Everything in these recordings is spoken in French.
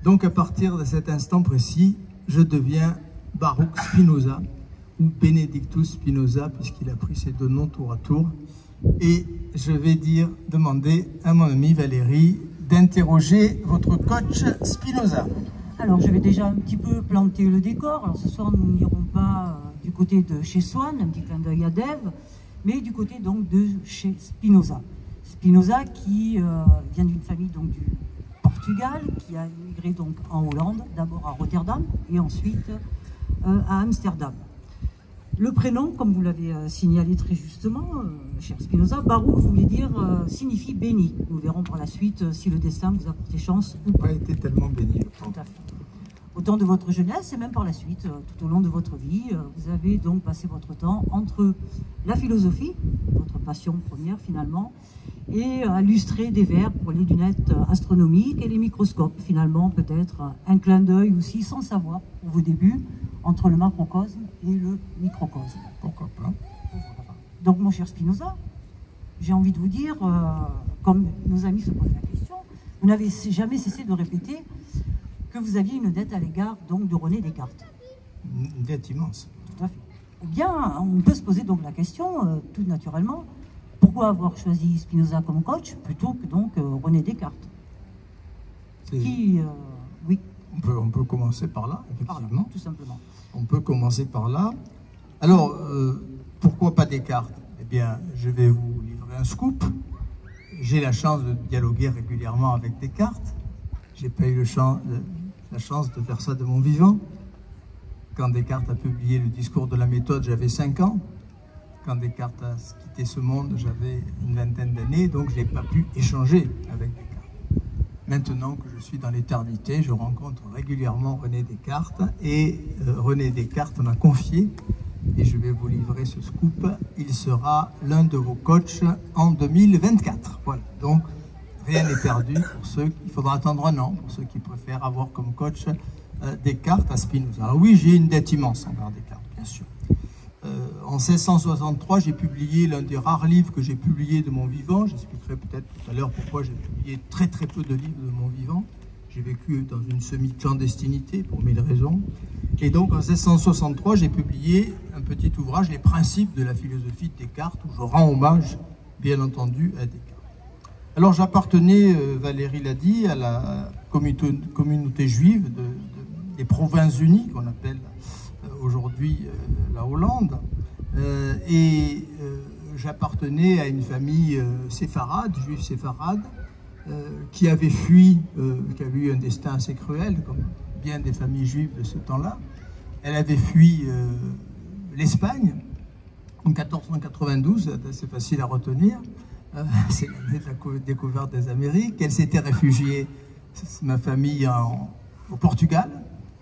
Donc à partir de cet instant précis, je deviens Baruch Spinoza, ou Benedictus Spinoza, puisqu'il a pris ces deux noms tour à tour. Et je vais demander à mon ami Valérie d'interroger votre coach Spinoza. Alors, je vais déjà un petit peu planter le décor. Alors, ce soir, nous n'irons pas du côté de chez Swann, un petit clin d'œil à Dave, mais du côté donc de chez Spinoza. Spinoza qui vient d'une famille donc du Portugal, qui a immigré donc en Hollande, d'abord à Rotterdam et ensuite à Amsterdam. Le prénom, comme vous l'avez signalé très justement, cher Spinoza, Baruch signifie béni. Nous verrons par la suite si le destin vous a porté chance ou pas. Pas été tellement béni. Tout à fait. Au temps de votre jeunesse et même par la suite, tout au long de votre vie, vous avez donc passé votre temps entre la philosophie, votre passion première finalement, et à lustrer des verres pour les lunettes astronomiques et les microscopes. Finalement, peut-être un clin d'œil aussi, sans savoir, pour vos débuts, entre le macrocosme et le microcosme. Pourquoi pas? Donc, mon cher Spinoza, j'ai envie de vous dire, comme nos amis se posent la question, vous n'avez jamais cessé de répéter que vous aviez une dette à l'égard donc de René Descartes. Une dette immense. Tout à fait. Eh bien, on peut se poser donc la question, tout naturellement, pourquoi avoir choisi Spinoza comme coach plutôt que donc René Descartes qui, oui. On peut commencer par là, effectivement. Par là, tout simplement. On peut commencer par là. Alors, pourquoi pas Descartes? Eh bien, je vais vous livrer un scoop. J'ai la chance de dialoguer régulièrement avec Descartes. J'ai pas eu la chance de faire ça de mon vivant. Quand Descartes a publié le discours de la méthode, j'avais 5 ans. Quand Descartes a quitté ce monde, j'avais une vingtaine d'années, donc je n'ai pas pu échanger avec Descartes. Maintenant que je suis dans l'éternité, je rencontre régulièrement René Descartes, et René Descartes m'a confié, et je vais vous livrer ce scoop, il sera l'un de vos coachs en 2024. Voilà, donc rien n'est perdu pour ceux, il faudra attendre un an pour ceux qui préfèrent avoir comme coach Descartes à Spinoza. Alors oui, j'ai une dette immense envers Descartes, bien sûr. En 1663, j'ai publié l'un des rares livres que j'ai publiés de mon vivant. J'expliquerai peut-être tout à l'heure pourquoi j'ai publié très très peu de livres de mon vivant. J'ai vécu dans une semi-clandestinité pour 1000 raisons. Et donc en 1663, j'ai publié un petit ouvrage, Les principes de la philosophie de Descartes, où je rends hommage, bien entendu, à Descartes. Alors j'appartenais, Valérie l'a dit, à la communauté juive des Provinces-Unies, qu'on appelle aujourd'hui la Hollande, et j'appartenais à une famille séfarade, juive séfarade, qui avait fui, qui avait eu un destin assez cruel, comme bien des familles juives de ce temps-là. Elle avait fui l'Espagne en 1492, c'est assez facile à retenir, c'est l'année de la découverte des Amériques. Elle s'était réfugiée, ma famille, au Portugal.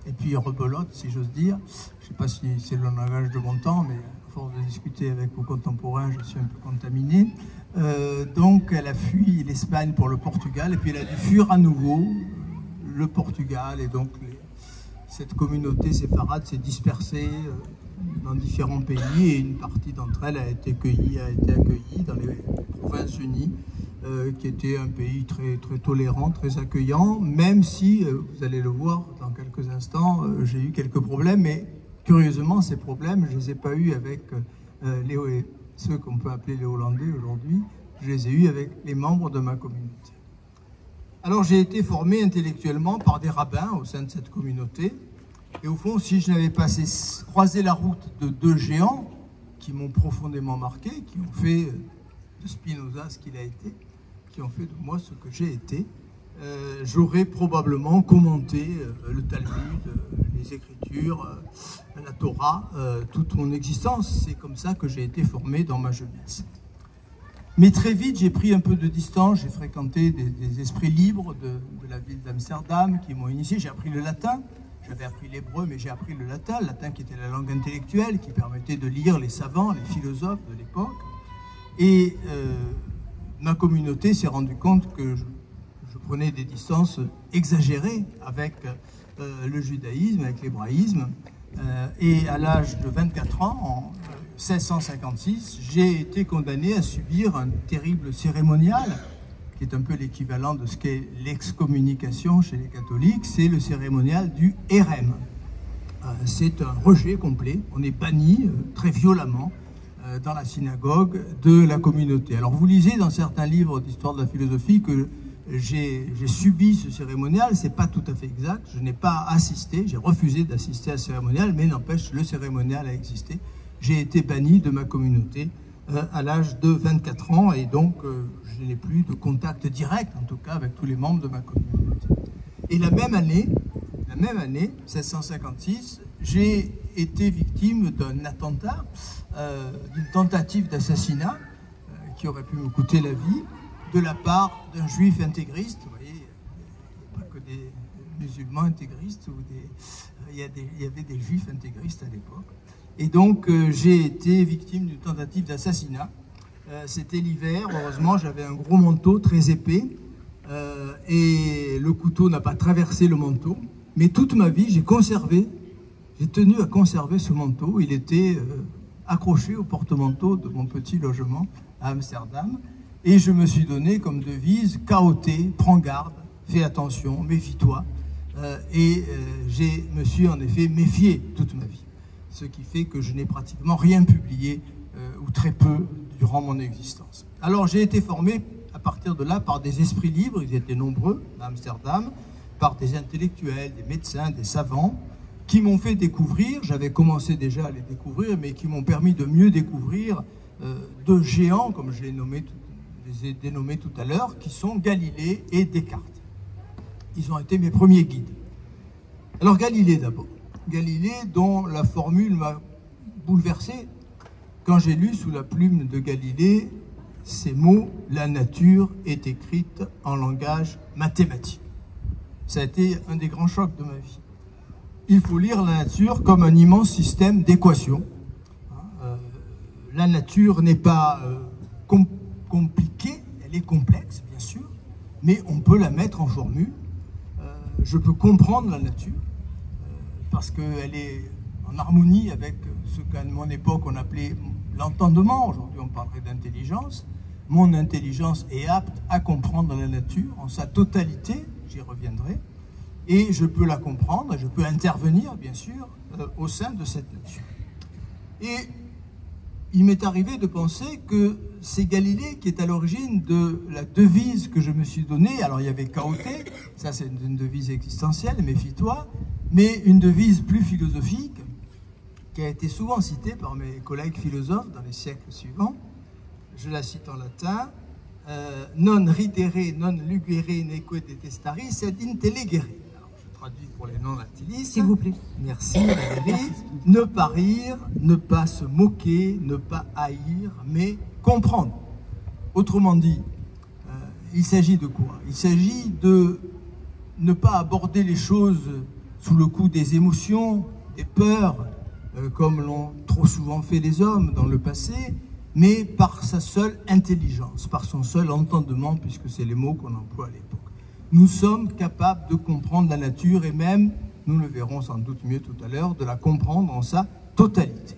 Et puis rebelote, si j'ose dire. Je ne sais pas si c'est le langage de mon temps, mais à force de discuter avec vos contemporains, je suis un peu contaminé. Donc elle a fui l'Espagne pour le Portugal, et puis elle a dû fuir à nouveau le Portugal. Et donc cette communauté séfarade s'est dispersée dans différents pays, et une partie d'entre elles a été accueillie dans les Provinces-Unies, qui était un pays très, très tolérant, très accueillant, même si, vous allez le voir dans quelques instants, j'ai eu quelques problèmes, mais curieusement, ces problèmes, je ne les ai pas eus avec ceux qu'on peut appeler les Hollandais aujourd'hui, je les ai eus avec les membres de ma communauté. Alors j'ai été formé intellectuellement par des rabbins au sein de cette communauté, et au fond, si je n'avais pas croisé la route de deux géants qui m'ont profondément marqué, qui ont fait de Spinoza ce qu'il a été, qui ont fait de moi ce que j'ai été, j'aurais probablement commenté le Talmud, les Écritures, la Torah, toute mon existence. C'est comme ça que j'ai été formé dans ma jeunesse. Mais très vite, j'ai pris un peu de distance, j'ai fréquenté des esprits libres de la ville d'Amsterdam qui m'ont initié. J'ai appris le latin, j'avais appris l'hébreu, mais j'ai appris le latin qui était la langue intellectuelle, qui permettait de lire les savants, les philosophes de l'époque. Et ma communauté s'est rendue compte que je prenais des distances exagérées avec le judaïsme, avec l'hébraïsme. Et à l'âge de 24 ans, en 1656, j'ai été condamné à subir un terrible cérémonial qui est un peu l'équivalent de ce qu'est l'excommunication chez les catholiques, c'est le cérémonial du érème. C'est un rejet complet, on est banni très violemment dans la synagogue de la communauté. Alors vous lisez dans certains livres d'histoire de la philosophie que j'ai subi ce cérémonial, c'est pas tout à fait exact, je n'ai pas assisté, j'ai refusé d'assister à ce cérémonial, mais n'empêche, le cérémonial a existé. J'ai été banni de ma communauté à l'âge de 24 ans et donc je n'ai plus de contact direct, en tout cas, avec tous les membres de ma communauté. Et la même année, 1656, j'ai été victime d'un attentat, d'une tentative d'assassinat qui aurait pu me coûter la vie, de la part d'un juif intégriste. Vous voyez, il n'y a pas que des musulmans intégristes, il y avait des juifs intégristes à l'époque. Et donc j'ai été victime d'une tentative d'assassinat. C'était l'hiver, heureusement j'avais un gros manteau très épais et le couteau n'a pas traversé le manteau. Mais toute ma vie j'ai tenu à conserver ce manteau. Il était accroché au porte-manteau de mon petit logement à Amsterdam. Et je me suis donné comme devise « Chaoté, prends garde, fais attention, méfie-toi ». Je me suis en effet méfié toute ma vie. Ce qui fait que je n'ai pratiquement rien publié, ou très peu, durant mon existence. Alors j'ai été formé à partir de là par des esprits libres, ils étaient nombreux à Amsterdam, par des intellectuels, des médecins, des savants, qui m'ont fait découvrir, j'avais commencé déjà à les découvrir, mais qui m'ont permis de mieux découvrir deux géants, comme je les ai dénommés tout à l'heure, qui sont Galilée et Descartes. Ils ont été mes premiers guides. Alors Galilée d'abord. Galilée, dont la formule m'a bouleversé quand j'ai lu sous la plume de Galilée ces mots « La nature est écrite en langage mathématique ». Ça a été un des grands chocs de ma vie. Il faut lire la nature comme un immense système d'équations. La nature n'est pas compliquée, elle est complexe, bien sûr, mais on peut la mettre en formule. Je peux comprendre la nature, parce qu'elle est en harmonie avec ce qu'à mon époque on appelait l'entendement. Aujourd'hui on parlerait d'intelligence. Mon intelligence est apte à comprendre la nature en sa totalité, j'y reviendrai, et je peux la comprendre, je peux intervenir bien sûr au sein de cette nature. Et il m'est arrivé de penser que c'est Galilée qui est à l'origine de la devise que je me suis donnée. Alors il y avait Chaoté, ça c'est une devise existentielle, méfie-toi, mais une devise plus philosophique qui a été souvent citée par mes collègues philosophes dans les siècles suivants. Je la cite en latin, non ridere, non lugere, neque detestari, sed intellegere. Alors, je traduis pour les non-latinistes. S'il vous plaît. Merci Valérie. Ne pas rire, ne pas se moquer, ne pas haïr, mais comprendre. Autrement dit, il s'agit de quoi? Il s'agit de ne pas aborder les choses sous le coup des émotions, des peurs, comme l'ont trop souvent fait les hommes dans le passé, mais par sa seule intelligence, par son seul entendement, puisque c'est les mots qu'on emploie à l'époque. Nous sommes capables de comprendre la nature et même, nous le verrons sans doute mieux tout à l'heure, de la comprendre en sa totalité.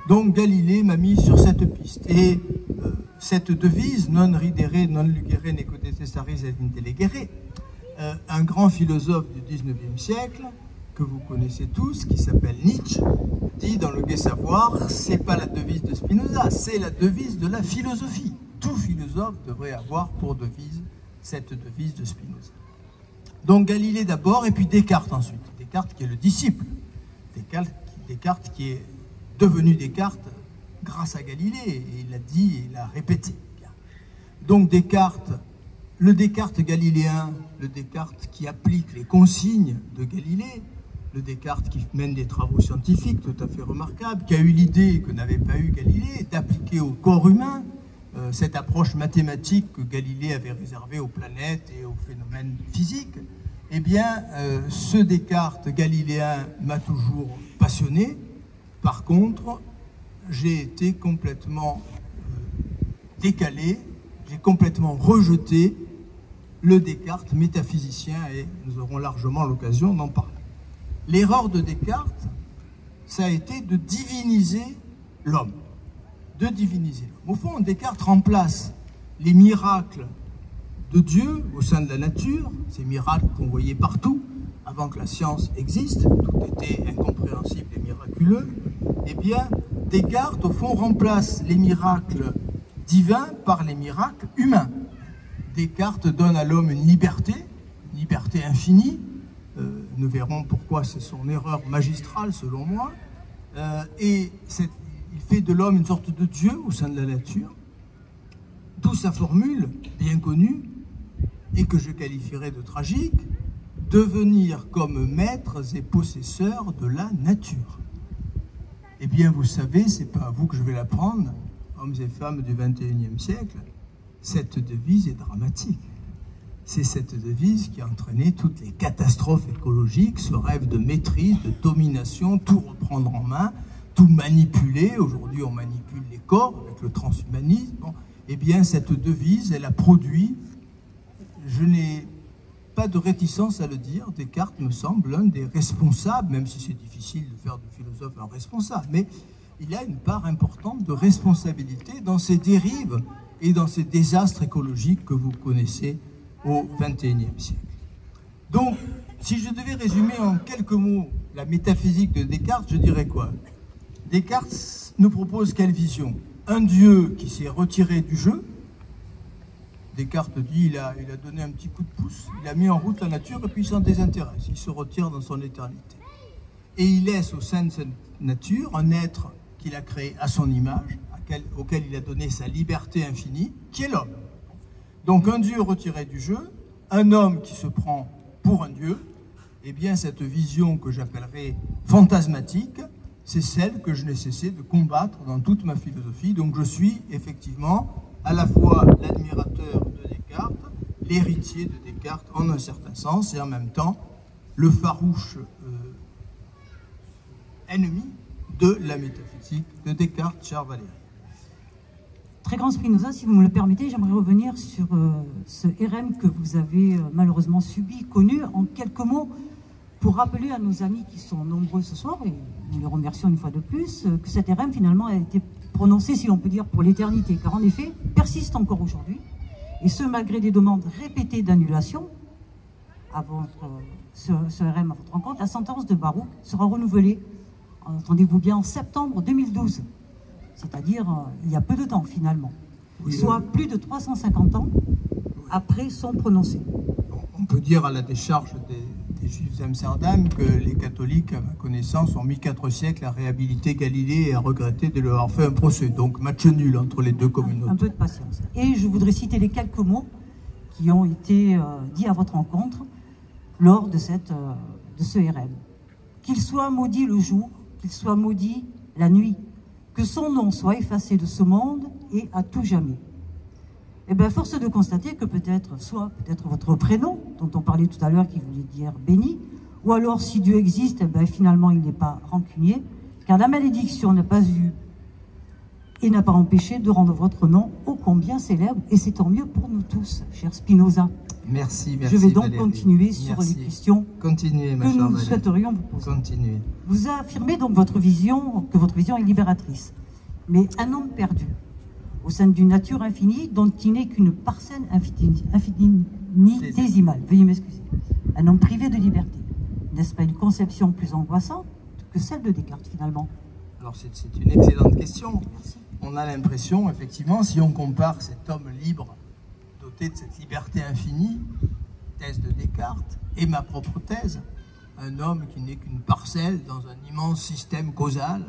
Donc Galilée m'a mis sur cette piste. Et cette devise, non ridere, non lugere, neque detestari, sed intellegere, un grand philosophe du 19e siècle, que vous connaissez tous, qui s'appelle Nietzsche, dit dans Le Gai Savoir, c'est pas la devise de Spinoza, c'est la devise de la philosophie. Tout philosophe devrait avoir pour devise cette devise de Spinoza. Donc Galilée d'abord, et puis Descartes ensuite. Descartes qui est le disciple. Descartes qui est devenu Descartes grâce à Galilée, et il l'a dit et il l'a répété. Donc Descartes, le Descartes galiléen, le Descartes qui applique les consignes de Galilée, le Descartes qui mène des travaux scientifiques tout à fait remarquables, qui a eu l'idée que n'avait pas eu Galilée d'appliquer au corps humain cette approche mathématique que Galilée avait réservée aux planètes et aux phénomènes physiques. Eh bien, ce Descartes galiléen m'a toujours passionné. Par contre, j'ai été complètement décalé, j'ai complètement rejeté le Descartes métaphysicien, et nous aurons largement l'occasion d'en parler. L'erreur de Descartes, ça a été de diviniser l'homme. Au fond, Descartes remplace les miracles de Dieu au sein de la nature, ces miracles qu'on voyait partout, avant que la science existe, tout était incompréhensible et miraculeux, eh bien, Descartes, au fond, remplace les miracles divins par les miracles humains. Descartes donne à l'homme une liberté infinie. Nous verrons pourquoi c'est son erreur magistrale, selon moi. Il fait de l'homme une sorte de Dieu au sein de la nature. D'où sa formule, bien connue, et que je qualifierais de tragique, devenir comme maîtres et possesseurs de la nature. Eh bien, vous savez, c'est pas à vous que je vais l'apprendre, hommes et femmes du XXIe siècle, cette devise est dramatique. C'est cette devise qui a entraîné toutes les catastrophes écologiques, ce rêve de maîtrise, de domination, tout reprendre en main, tout manipuler. Aujourd'hui, on manipule les corps avec le transhumanisme. Bon, eh bien, cette devise, elle a produit, je n'ai pas de réticence à le dire, Descartes me semble l'un des responsables, même si c'est difficile de faire du philosophe un responsable, mais il a une part importante de responsabilité dans ces dérives et dans ces désastres écologiques que vous connaissez au XXIe siècle. Donc, si je devais résumer en quelques mots la métaphysique de Descartes, je dirais quoi? Descartes nous propose quelle vision? Un Dieu qui s'est retiré du jeu. Descartes dit il a donné un petit coup de pouce, il a mis en route la nature et puis il s'en désintéresse, il se retire dans son éternité. Et il laisse au sein de cette nature un être qu'il a créé à son image, auquel il a donné sa liberté infinie, qui est l'homme. Donc un Dieu retiré du jeu, un homme qui se prend pour un Dieu, eh bien cette vision que j'appellerais fantasmatique, c'est celle que je n'ai cessé de combattre dans toute ma philosophie. Donc je suis effectivement à la fois l'admirateur de Descartes, l'héritier de Descartes en un certain sens, et en même temps le farouche ennemi de la métaphysique de Descartes, cher Valérie. Très grand Spinoza, si vous me le permettez, j'aimerais revenir sur ce RM que vous avez malheureusement subi, connu, en quelques mots, pour rappeler à nos amis qui sont nombreux ce soir, et nous les remercions une fois de plus, que cet RM finalement a été prononcé, si l'on peut dire, pour l'éternité, car en effet, persiste encore aujourd'hui, et ce malgré des demandes répétées d'annulation, ce RM à votre rencontre, la sentence de Baruch sera renouvelée, entendez-vous bien, en septembre 2012. C'est-à-dire il y a peu de temps finalement, oui, soit plus de 350 ans après son prononcé. On peut dire à la décharge des Juifs d'Amsterdam que les catholiques, à ma connaissance, ont mis 4 siècles à réhabiliter Galilée et à regretter de leur avoir fait un procès. Donc match nul entre les deux communautés. Un peu de patience. Et je voudrais citer les quelques mots qui ont été dits à votre rencontre lors de ce RM. Qu'il soit maudit le jour, qu'il soit maudit la nuit, que son nom soit effacé de ce monde et à tout jamais. Eh bien, force est de constater que peut-être votre prénom, dont on parlait tout à l'heure, qui voulait dire béni, ou alors si Dieu existe, eh bien, finalement il n'est pas rancunier, car la malédiction n'a pas eu et n'a pas empêché de rendre votre nom ô combien célèbre, et c'est tant mieux pour nous tous, cher Spinoza. Merci. Je vais donc Valérie. continuer sur les questions que nous souhaiterions vous poser. Continuez. Vous affirmez donc que votre vision est libératrice. Mais un homme perdu, au sein d'une nature infinie, dont il n'est qu'une parcelle infinitésimale. Veuillez m'excuser. Un homme privé de liberté. N'est-ce pas une conception plus angoissante que celle de Descartes, finalement? Alors, c'est une excellente question. Merci. On a l'impression, effectivement, si on compare cet homme libre, doté de cette liberté infinie, thèse de Descartes, et ma propre thèse, un homme qui n'est qu'une parcelle dans un immense système causal,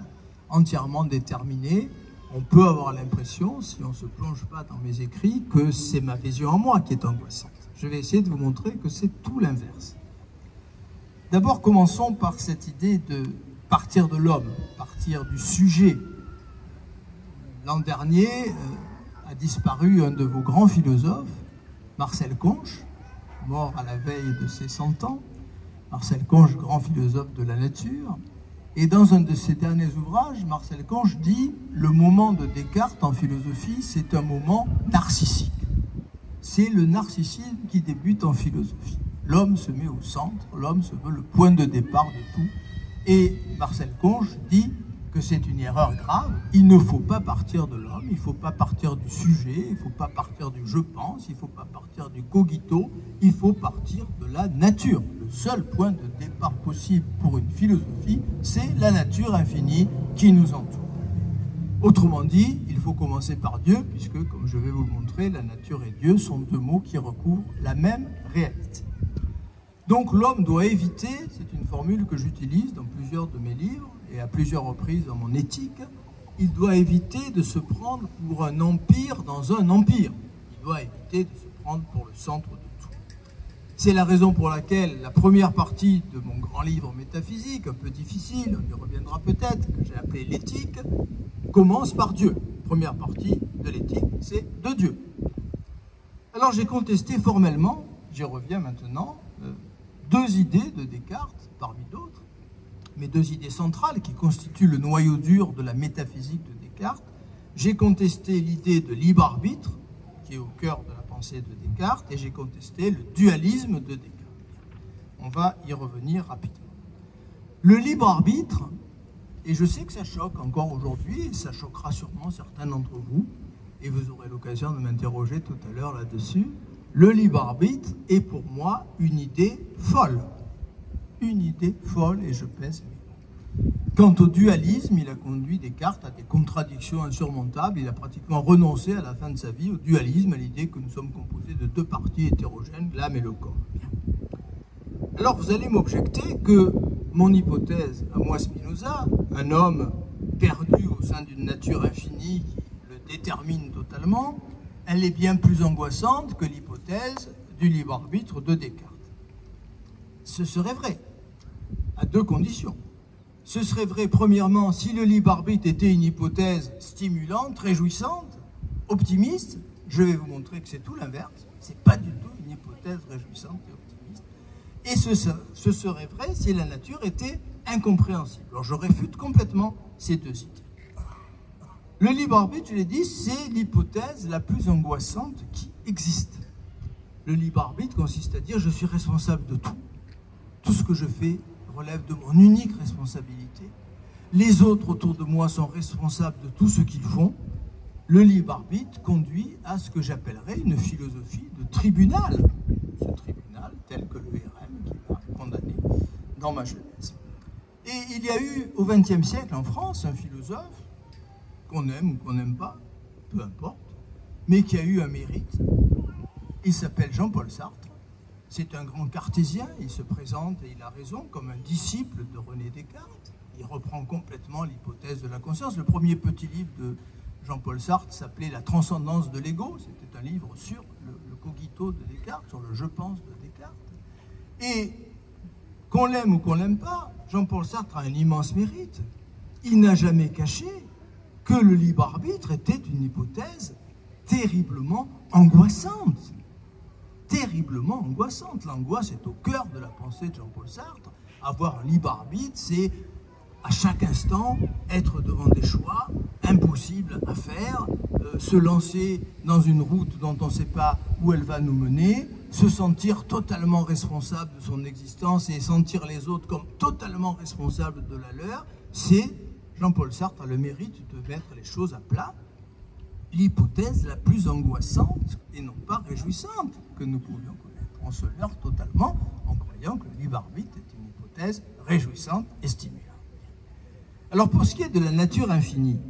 entièrement déterminé, on peut avoir l'impression, si on ne se plonge pas dans mes écrits, que c'est ma vision en moi qui est angoissante. Je vais essayer de vous montrer que c'est tout l'inverse. D'abord, commençons par cette idée de partir de l'homme, partir du sujet. L'an dernier a disparu un de vos grands philosophes, Marcel Conche, mort à la veille de ses 100 ans. Marcel Conche, grand philosophe de la nature. Et dans un de ses derniers ouvrages, Marcel Conche dit « Le moment de Descartes en philosophie, c'est un moment narcissique. C'est le narcissisme qui débute en philosophie. L'homme se met au centre, l'homme se veut le point de départ de tout. » Et Marcel Conche dit que c'est une erreur grave. Il ne faut pas partir de l'homme, il ne faut pas partir du sujet, il ne faut pas partir du je pense, il ne faut pas partir du cogito, il faut partir de la nature. Le seul point de départ possible pour une philosophie, c'est la nature infinie qui nous entoure. Autrement dit, il faut commencer par Dieu, puisque, comme je vais vous le montrer, la nature et Dieu sont deux mots qui recouvrent la même réalité. Donc l'homme doit éviter, c'est une formule que j'utilise dans plusieurs de mes livres et à plusieurs reprises dans mon éthique, il doit éviter de se prendre pour un empire dans un empire. Il doit éviter de se prendre pour le centre de tout. C'est la raison pour laquelle la première partie de mon grand livre métaphysique, un peu difficile, on y reviendra peut-être, que j'ai appelé l'éthique, commence par Dieu. Première partie de l'éthique, c'est de Dieu. Alors j'ai contesté formellement, j'y reviens maintenant, deux idées de Descartes, parmi d'autres, mais deux idées centrales qui constituent le noyau dur de la métaphysique de Descartes. J'ai contesté l'idée de libre arbitre, qui est au cœur de la pensée de Descartes, et j'ai contesté le dualisme de Descartes. On va y revenir rapidement. Le libre arbitre, et je sais que ça choque encore aujourd'hui, et ça choquera sûrement certains d'entre vous, et vous aurez l'occasion de m'interroger tout à l'heure là-dessus, le libre arbitre est pour moi une idée folle. Une idée folle, et je pèse mes mots. Quant au dualisme, il a conduit Descartes à des contradictions insurmontables. Il a pratiquement renoncé à la fin de sa vie au dualisme, à l'idée que nous sommes composés de deux parties hétérogènes, l'âme et le corps. Alors vous allez m'objecter que mon hypothèse, à moi Spinoza, un homme perdu au sein d'une nature infinie qui le détermine totalement, elle est bien plus angoissante que l'hypothèse du libre arbitre de Descartes. Ce serait vrai, à deux conditions. Ce serait vrai, premièrement, si le libre arbitre était une hypothèse stimulante, réjouissante, optimiste. Je vais vous montrer que c'est tout l'inverse. Ce n'est pas du tout une hypothèse réjouissante et optimiste. Et ce serait vrai si la nature était incompréhensible. Alors je réfute complètement ces deux idées. Le libre arbitre, je l'ai dit, c'est l'hypothèse la plus angoissante qui existe. Le libre arbitre consiste à dire je suis responsable de tout. Tout ce que je fais relève de mon unique responsabilité. Les autres autour de moi sont responsables de tout ce qu'ils font. Le libre arbitre conduit à ce que j'appellerais une philosophie de tribunal. Ce tribunal tel que le RM qui m'a condamné dans ma jeunesse. Et il y a eu au XXe siècle en France un philosophe qu'on aime ou qu'on n'aime pas, peu importe, mais qui a eu un mérite. Il s'appelle Jean-Paul Sartre. C'est un grand cartésien, il se présente, et il a raison, comme un disciple de René Descartes. Il reprend complètement l'hypothèse de la conscience. Le premier petit livre de Jean-Paul Sartre s'appelait « La transcendance de l'ego ». C'était un livre sur le cogito de Descartes, sur le « je pense » de Descartes. Et qu'on l'aime ou qu'on l'aime pas, Jean-Paul Sartre a un immense mérite. Il n'a jamais caché que le libre arbitre était une hypothèse terriblement angoissante. Terriblement angoissante. L'angoisse est au cœur de la pensée de Jean-Paul Sartre. Avoir un libre arbitre, c'est à chaque instant être devant des choix impossibles à faire, se lancer dans une route dont on ne sait pas où elle va nous mener, se sentir totalement responsable de son existence et sentir les autres comme totalement responsables de la leur. C'est, Jean-Paul Sartre a le mérite de mettre les choses à plat, l'hypothèse la plus angoissante et non pas réjouissante que nous pouvions connaître. On se leurre totalement en croyant que le libre arbitre est une hypothèse réjouissante et stimulante. Alors pour ce qui est de la nature infinie,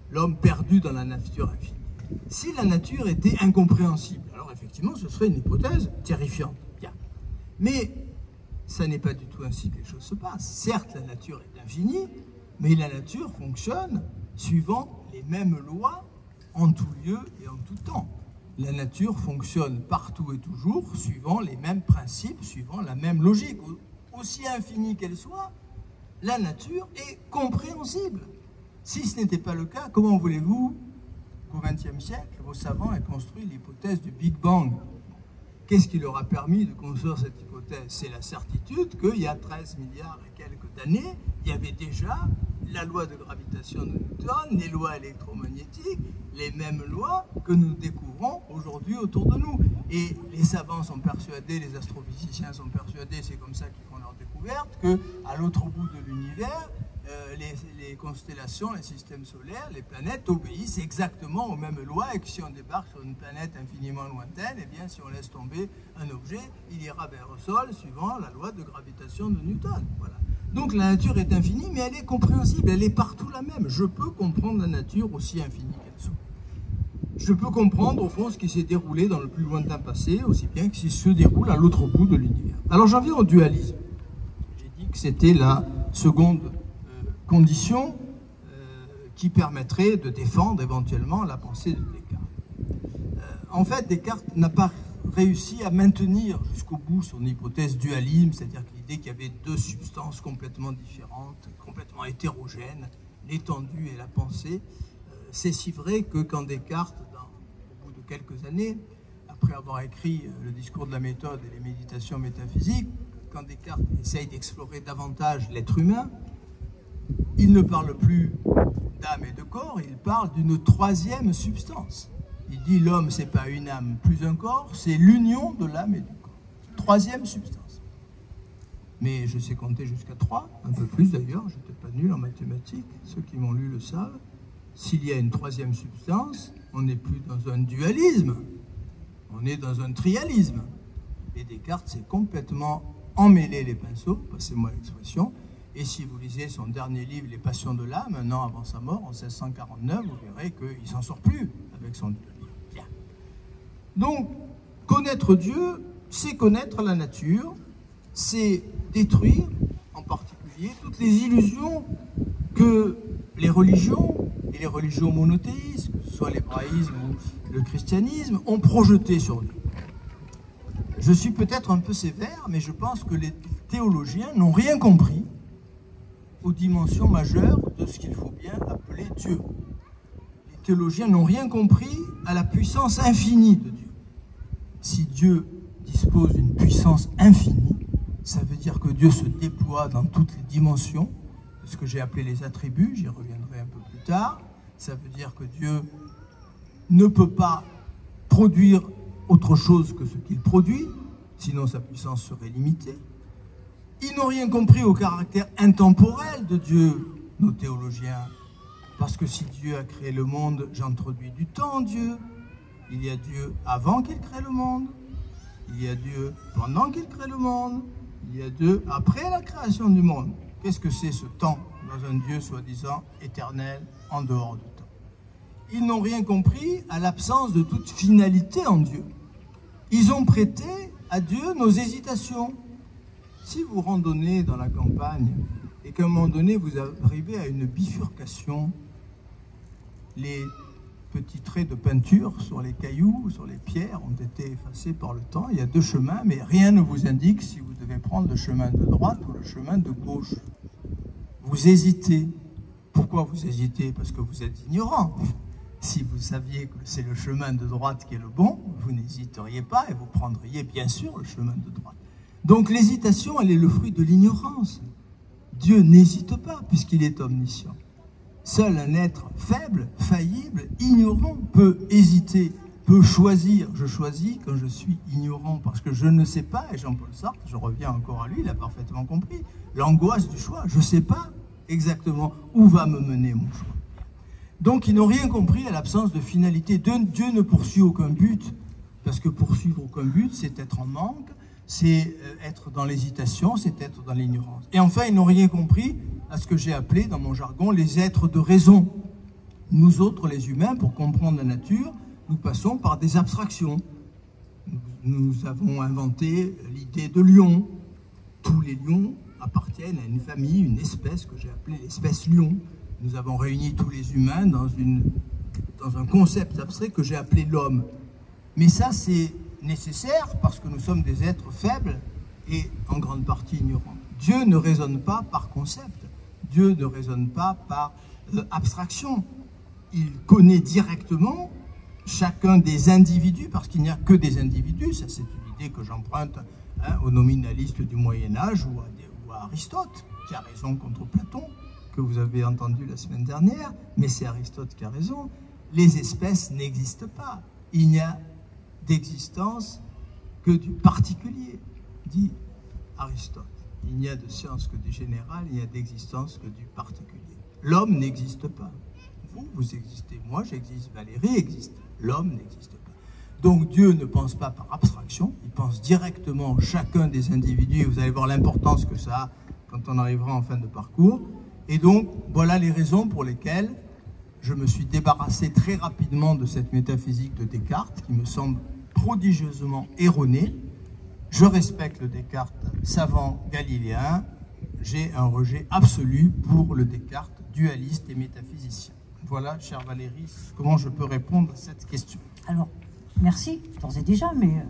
l'homme perdu dans la nature infinie, si la nature était incompréhensible, alors effectivement ce serait une hypothèse terrifiante. Bien. Mais ça n'est pas du tout ainsi que les choses se passent. Certes, la nature est infinie, mais la nature fonctionne suivant les mêmes lois en tout lieu et en tout temps. La nature fonctionne partout et toujours suivant les mêmes principes, suivant la même logique. Aussi infinie qu'elle soit, la nature est compréhensible. Si ce n'était pas le cas, comment voulez-vous qu'au XXe siècle, vos savants aient construit l'hypothèse du Big Bang? Qu'est-ce qui leur a permis de construire cette hypothèse? C'est la certitude qu'il y a 13 milliards et quelques d'années, il y avait déjà la loi de gravitation de Newton, les lois électromagnétiques, les mêmes lois que nous découvrons aujourd'hui autour de nous. Et les savants sont persuadés, les astrophysiciens sont persuadés, c'est comme ça qu'ils font leur découverte, qu'à l'autre bout de l'univers, les constellations, les systèmes solaires, les planètes obéissent exactement aux mêmes lois et que si on débarque sur une planète infiniment lointaine, eh bien si on laisse tomber un objet, il ira vers le sol suivant la loi de gravitation de Newton. Voilà. Donc la nature est infinie, mais elle est compréhensible, elle est partout la même. Je peux comprendre la nature aussi infinie qu'elle soit. Je peux comprendre au fond ce qui s'est déroulé dans le plus lointain passé, aussi bien que ce qui se déroule à l'autre bout de l'univers. Alors j'en viens au dualisme. J'ai dit que c'était la seconde condition qui permettrait de défendre éventuellement la pensée de Descartes. En fait, Descartes n'a pas réussi à maintenir jusqu'au bout son hypothèse dualisme, c'est-à-dire l'idée qu'il y avait deux substances complètement différentes, complètement hétérogènes, l'étendue et la pensée. C'est si vrai que quand Descartes, au bout de quelques années, après avoir écrit le discours de la méthode et les méditations métaphysiques, quand Descartes essaye d'explorer davantage l'être humain, il ne parle plus d'âme et de corps, il parle d'une troisième substance. Il dit l'homme, c'est pas une âme plus un corps, c'est l'union de l'âme et du corps. Troisième substance. Mais je sais compter jusqu'à 3, un peu plus d'ailleurs, je n'étais pas nul en mathématiques, ceux qui m'ont lu le savent. S'il y a une troisième substance, on n'est plus dans un dualisme, on est dans un trialisme. Et Descartes s'est complètement emmêlé les pinceaux, passez-moi l'expression, et si vous lisez son dernier livre, Les Passions de l'âme, un an avant sa mort, en 1649, vous verrez qu'il ne s'en sort plus avec son dualisme. Bien. Donc, connaître Dieu, c'est connaître la nature, c'est détruire, en particulier, toutes les illusions que les religions, et les religions monothéistes, que ce soit l'hébraïsme ou le christianisme, ont projetées sur Dieu. Je suis peut-être un peu sévère, mais je pense que les théologiens n'ont rien compris aux dimensions majeures de ce qu'il faut bien appeler Dieu. Les théologiens n'ont rien compris à la puissance infinie de Dieu. Si Dieu dispose d'une puissance infinie, ça veut dire que Dieu se déploie dans toutes les dimensions, ce que j'ai appelé les attributs, j'y reviendrai un peu plus tard. Ça veut dire que Dieu ne peut pas produire autre chose que ce qu'il produit, sinon sa puissance serait limitée. Ils n'ont rien compris au caractère intemporel de Dieu, nos théologiens, parce que si Dieu a créé le monde, j'introduis du temps en Dieu. Il y a Dieu avant qu'il crée le monde, il y a Dieu pendant qu'il crée le monde, il y a Dieu après la création du monde. Qu'est-ce que c'est ce temps dans un Dieu soi-disant éternel en dehors du temps? Ils n'ont rien compris à l'absence de toute finalité en Dieu. Ils ont prêté à Dieu nos hésitations. Si vous randonnez dans la campagne et qu'à un moment donné vous arrivez à une bifurcation, les petits traits de peinture sur les cailloux, sur les pierres ont été effacés par le temps. Il y a deux chemins, mais rien ne vous indique si vous devez prendre le chemin de droite ou le chemin de gauche. Vous hésitez. Pourquoi vous hésitez? Parce que vous êtes ignorant. Si vous saviez que c'est le chemin de droite qui est le bon, vous n'hésiteriez pas et vous prendriez bien sûr le chemin de droite. Donc l'hésitation, elle est le fruit de l'ignorance. Dieu n'hésite pas puisqu'il est omniscient. Seul un être faible, faillible, ignorant peut hésiter, peut choisir. Je choisis quand je suis ignorant parce que je ne sais pas, et Jean-Paul Sartre, je reviens encore à lui, il a parfaitement compris, l'angoisse du choix. Je ne sais pas exactement où va me mener mon choix. Donc ils n'ont rien compris à l'absence de finalité. Dieu ne poursuit aucun but, parce que poursuivre aucun but, c'est être en manque, c'est être dans l'hésitation, c'est être dans l'ignorance. Et enfin, ils n'ont rien compris à ce que j'ai appelé, dans mon jargon, les êtres de raison. Nous autres, les humains, pour comprendre la nature, nous passons par des abstractions. Nous avons inventé l'idée de lion. Tous les lions appartiennent à une famille, une espèce que j'ai appelée l'espèce lion. Nous avons réuni tous les humains dans un concept abstrait que j'ai appelé l'homme. Mais ça, c'est nécessaire parce que nous sommes des êtres faibles et en grande partie ignorants. Dieu ne raisonne pas par concept. Dieu ne raisonne pas par abstraction. Il connaît directement chacun des individus, parce qu'il n'y a que des individus. Ça, c'est une idée que j'emprunte aux nominalistes du Moyen-Âge ou à Aristote, qui a raison contre Platon, que vous avez entendu la semaine dernière, mais c'est Aristote qui a raison. Les espèces n'existent pas. Il n'y a d'existence que du particulier, dit Aristote. Il n'y a de science que du général, il n'y a d'existence que du particulier. L'homme n'existe pas. Vous existez, moi j'existe, Valérie existe. L'homme n'existe pas. Donc Dieu ne pense pas par abstraction, il pense directement chacun des individus, et vous allez voir l'importance que ça a quand on arrivera en fin de parcours. Et donc, voilà les raisons pour lesquelles je me suis débarrassé très rapidement de cette métaphysique de Descartes, qui me semble prodigieusement erronée. Je respecte le Descartes savant galiléen, j'ai un rejet absolu pour le Descartes dualiste et métaphysicien. Voilà, chère Valérie, comment je peux répondre à cette question. Alors, merci, d'ores et déjà, mais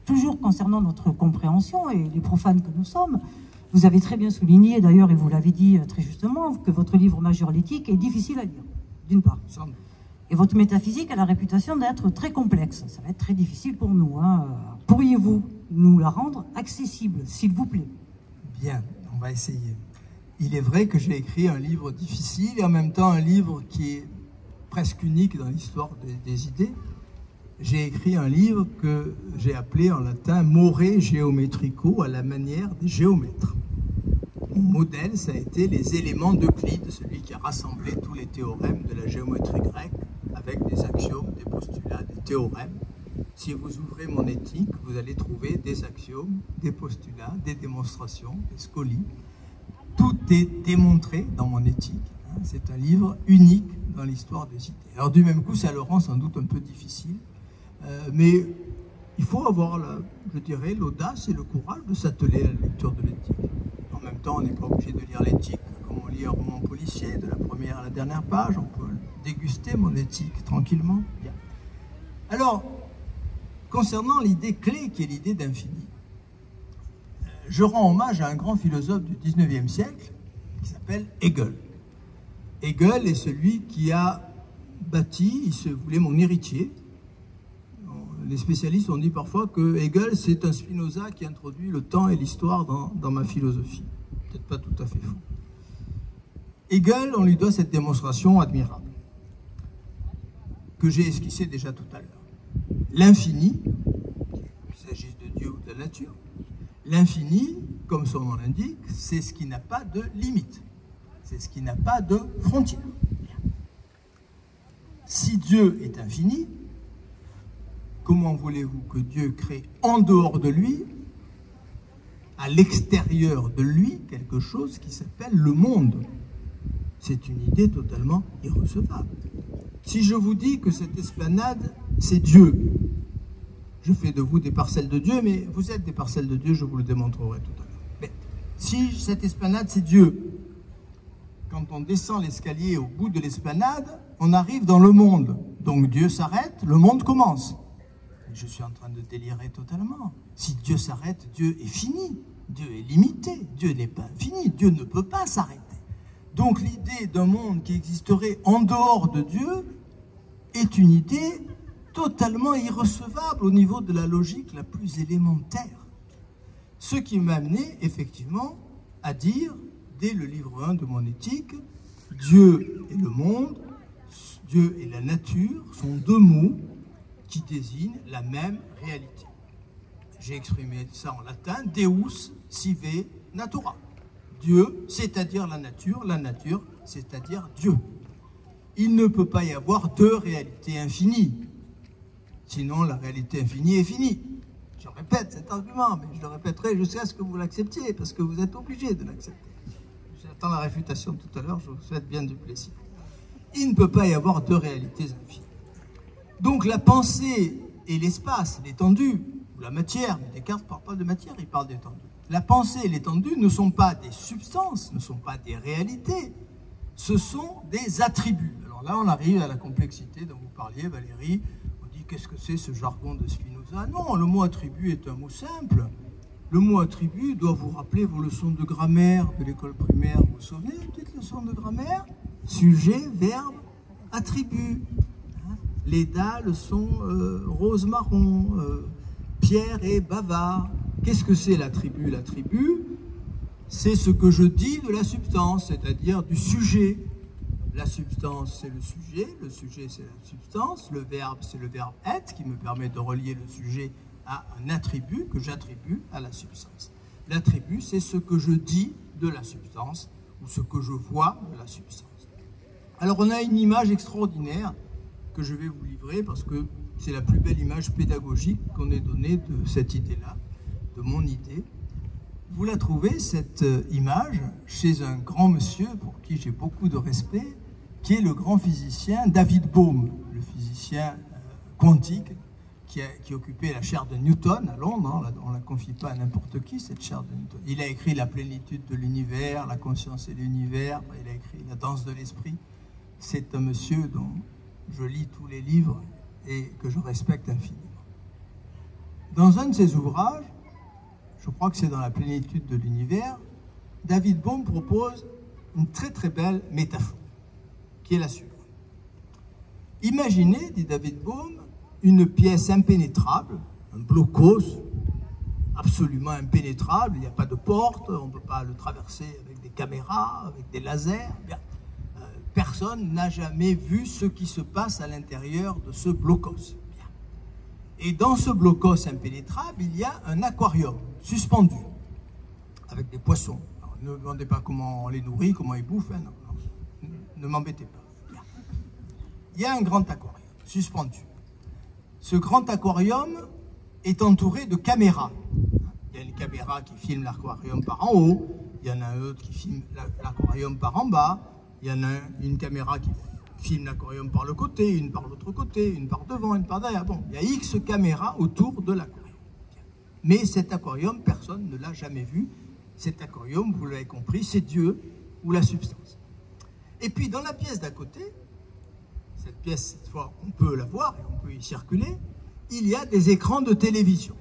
toujours concernant notre compréhension et les profanes que nous sommes, vous avez très bien souligné, d'ailleurs, et vous l'avez dit très justement, que votre livre majeur, l'éthique, est difficile à lire, d'une part. Et votre métaphysique a la réputation d'être très complexe. Ça va être très difficile pour nous. Pourriez-vous nous la rendre accessible, s'il vous plaît? Bien, on va essayer. Il est vrai que j'ai écrit un livre difficile et en même temps un livre qui est presque unique dans l'histoire des idées. J'ai écrit un livre que j'ai appelé en latin « More Geometrico » à la manière des géomètres. Mon modèle, ça a été les éléments d'Euclide, celui qui a rassemblé tous les théorèmes de la géométrie grecque avec des axiomes, des postulats, des théorèmes. Si vous ouvrez mon éthique, vous allez trouver des axiomes, des postulats, des démonstrations, des scolies. Tout est démontré dans mon éthique. C'est un livre unique dans l'histoire des idées. Alors du même coup, ça le rend sans doute un peu difficile, mais il faut avoir, je dirais, l'audace et le courage de s'atteler à la lecture de l'éthique. En même temps, on n'est pas obligé de lire l'éthique comme on lit un roman policier, de la première à la dernière page. On peut déguster mon éthique tranquillement. Bien. Alors, concernant l'idée clé qui est l'idée d'infini, je rends hommage à un grand philosophe du 19e siècle qui s'appelle Hegel. Hegel est celui qui a bâti, il se voulait mon héritier. Les spécialistes ont dit parfois que Hegel, c'est un Spinoza qui introduit le temps et l'histoire dans ma philosophie. Peut-être pas tout à fait faux. Hegel, on lui doit cette démonstration admirable que j'ai esquissée déjà tout à l'heure. L'infini, qu'il s'agisse de Dieu ou de la nature, l'infini, comme son nom l'indique, c'est ce qui n'a pas de limite. C'est ce qui n'a pas de frontière. Si Dieu est infini, comment voulez-vous que Dieu crée en dehors de lui, à l'extérieur de lui, quelque chose qui s'appelle le monde? C'est une idée totalement irrecevable. Si je vous dis que cette esplanade, c'est Dieu, je fais de vous des parcelles de Dieu, mais vous êtes des parcelles de Dieu, je vous le démontrerai tout à l'heure. Mais si cette esplanade, c'est Dieu, quand on descend l'escalier au bout de l'esplanade, on arrive dans le monde. Donc Dieu s'arrête, le monde commence. Je suis en train de délirer totalement. Si Dieu s'arrête, Dieu est fini. Dieu est limité. Dieu n'est pas infini. Dieu ne peut pas s'arrêter. Donc l'idée d'un monde qui existerait en dehors de Dieu est une idée totalement irrecevable au niveau de la logique la plus élémentaire. Ce qui m'a amené effectivement à dire, dès le livre 1 de mon éthique, Dieu et le monde, Dieu et la nature sont deux mots qui désignent la même réalité. J'ai exprimé ça en latin, Deus sive natura. Dieu, c'est-à-dire la nature, c'est-à-dire Dieu. Il ne peut pas y avoir deux réalités infinies. Sinon, la réalité infinie est finie. Je répète cet argument, mais je le répéterai jusqu'à ce que vous l'acceptiez, parce que vous êtes obligé de l'accepter. J'attends la réfutation tout à l'heure, je vous souhaite bien du plaisir. Il ne peut pas y avoir deux réalités infinies. Donc la pensée et l'espace, l'étendue, ou la matière, mais Descartes ne parle pas de matière, il parle d'étendue. La pensée et l'étendue ne sont pas des substances, ne sont pas des réalités, ce sont des attributs. Alors là, on arrive à la complexité dont vous parliez, Valérie. On dit, qu'est-ce que c'est ce jargon de Spinoza? Non, le mot attribut est un mot simple. Le mot attribut doit vous rappeler vos leçons de grammaire de l'école primaire. Vous vous souvenez, une petite leçon de grammaire? Sujet, verbe, attribut. Les dalles sont rose-marron, Pierre est bavard. Qu'est-ce que c'est l'attribut? L'attribut, c'est ce que je dis de la substance, c'est-à-dire du sujet. La substance, c'est le sujet, c'est la substance, le verbe, c'est le verbe être, qui me permet de relier le sujet à un attribut que j'attribue à la substance. L'attribut, c'est ce que je dis de la substance ou ce que je vois de la substance. Alors on a une image extraordinaire que je vais vous livrer parce que c'est la plus belle image pédagogique qu'on ait donnée de cette idée-là, de mon idée. Vous la trouvez, cette image, chez un grand monsieur pour qui j'ai beaucoup de respect, qui est le grand physicien David Bohm, le physicien quantique qui occupait la chaire de Newton à Londres. Hein, on ne la confie pas à n'importe qui, cette chaire de Newton. Il a écrit La plénitude de l'univers, La conscience et l'univers, il a écrit La danse de l'esprit. C'est un monsieur dont je lis tous les livres et que je respecte infiniment. Dans un de ses ouvrages, je crois que c'est dans La plénitude de l'univers, David Bohm propose une très très belle métaphore, qui est la suivante. Imaginez, dit David Bohm, une pièce impénétrable, un blocos absolument impénétrable, il n'y a pas de porte, on ne peut pas le traverser avec des caméras, avec des lasers. Bien. Personne n'a jamais vu ce qui se passe à l'intérieur de ce blocos. Bien. Et dans ce blocos impénétrable, il y a un aquarium suspendu, avec des poissons. Alors, ne me demandez pas comment on les nourrit, comment ils bouffent, hein, non, ne m'embêtez pas. Bien. Il y a un grand aquarium suspendu. Ce grand aquarium est entouré de caméras. Il y a une caméra qui filme l'aquarium par en haut, il y en a un autre qui filme l'aquarium par en bas, il y en a une caméra qui filme l'aquarium par le côté, une par l'autre côté, une par devant, une par derrière. Bon, il y a X caméras autour de l'aquarium. Mais cet aquarium, personne ne l'a jamais vu. Cet aquarium, vous l'avez compris, c'est Dieu ou la substance. Et puis dans la pièce d'à côté, cette pièce, cette fois, on peut la voir et on peut y circuler, il y a des écrans de télévision.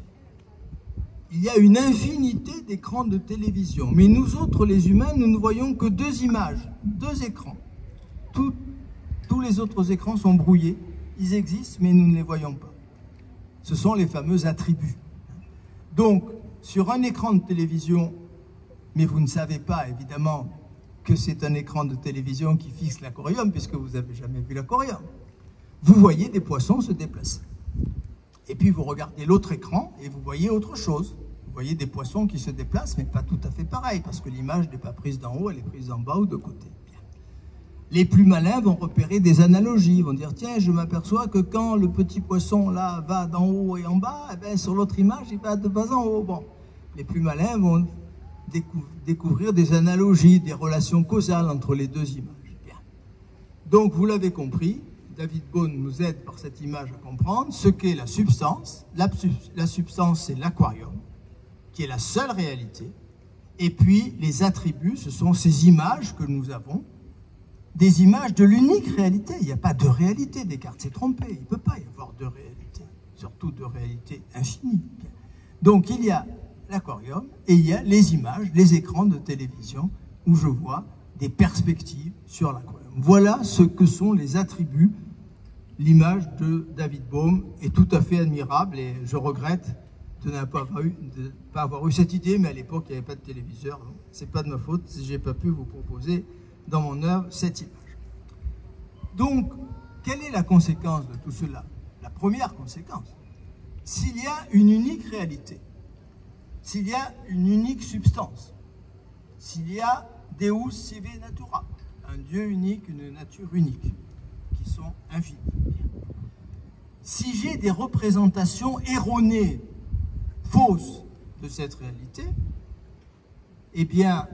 Il y a une infinité d'écrans de télévision. Mais nous autres, les humains, nous ne voyons que deux images, deux écrans. Tous les autres écrans sont brouillés. Ils existent, mais nous ne les voyons pas. Ce sont les fameux attributs. Donc, sur un écran de télévision, mais vous ne savez pas, évidemment, que c'est un écran de télévision qui fixe l'aquarium, puisque vous n'avez jamais vu l'aquarium. Vous voyez des poissons se déplacer. Et puis vous regardez l'autre écran et vous voyez autre chose. Vous voyez des poissons qui se déplacent, mais pas tout à fait pareil, parce que l'image n'est pas prise d'en haut, elle est prise d'en bas ou de côté. Bien. Les plus malins vont repérer des analogies, ils vont dire, tiens, je m'aperçois que quand le petit poisson là va d'en haut et en bas, eh bien, sur l'autre image, il va de bas en haut. Bon, les plus malins vont découvrir des analogies, des relations causales entre les deux images. Bien. Donc, vous l'avez compris, David Bohm nous aide par cette image à comprendre ce qu'est la substance. La substance, c'est l'aquarium, qui est la seule réalité. Et puis, les attributs, ce sont ces images que nous avons, des images de l'unique réalité. Il n'y a pas de réalité. Descartes s'est trompé. Il ne peut pas y avoir de réalité, surtout de réalité infinie. Donc, il y a l'aquarium et il y a les images, les écrans de télévision où je vois des perspectives sur l'aquarium. Voilà ce que sont les attributs. L'image de David Bohm est tout à fait admirable et je regrette de ne pas avoir eu cette idée, mais à l'époque il n'y avait pas de téléviseur, donc c'est pas de ma faute si j'ai pas pu vous proposer dans mon œuvre cette image. Donc, quelle est la conséquence de tout cela? La première conséquence, s'il y a une unique réalité, s'il y a une unique substance, s'il y a Deus sive natura, un Dieu unique, une nature unique, qui sont infinies. Si j'ai des représentations erronées, fausses de cette réalité, eh bien,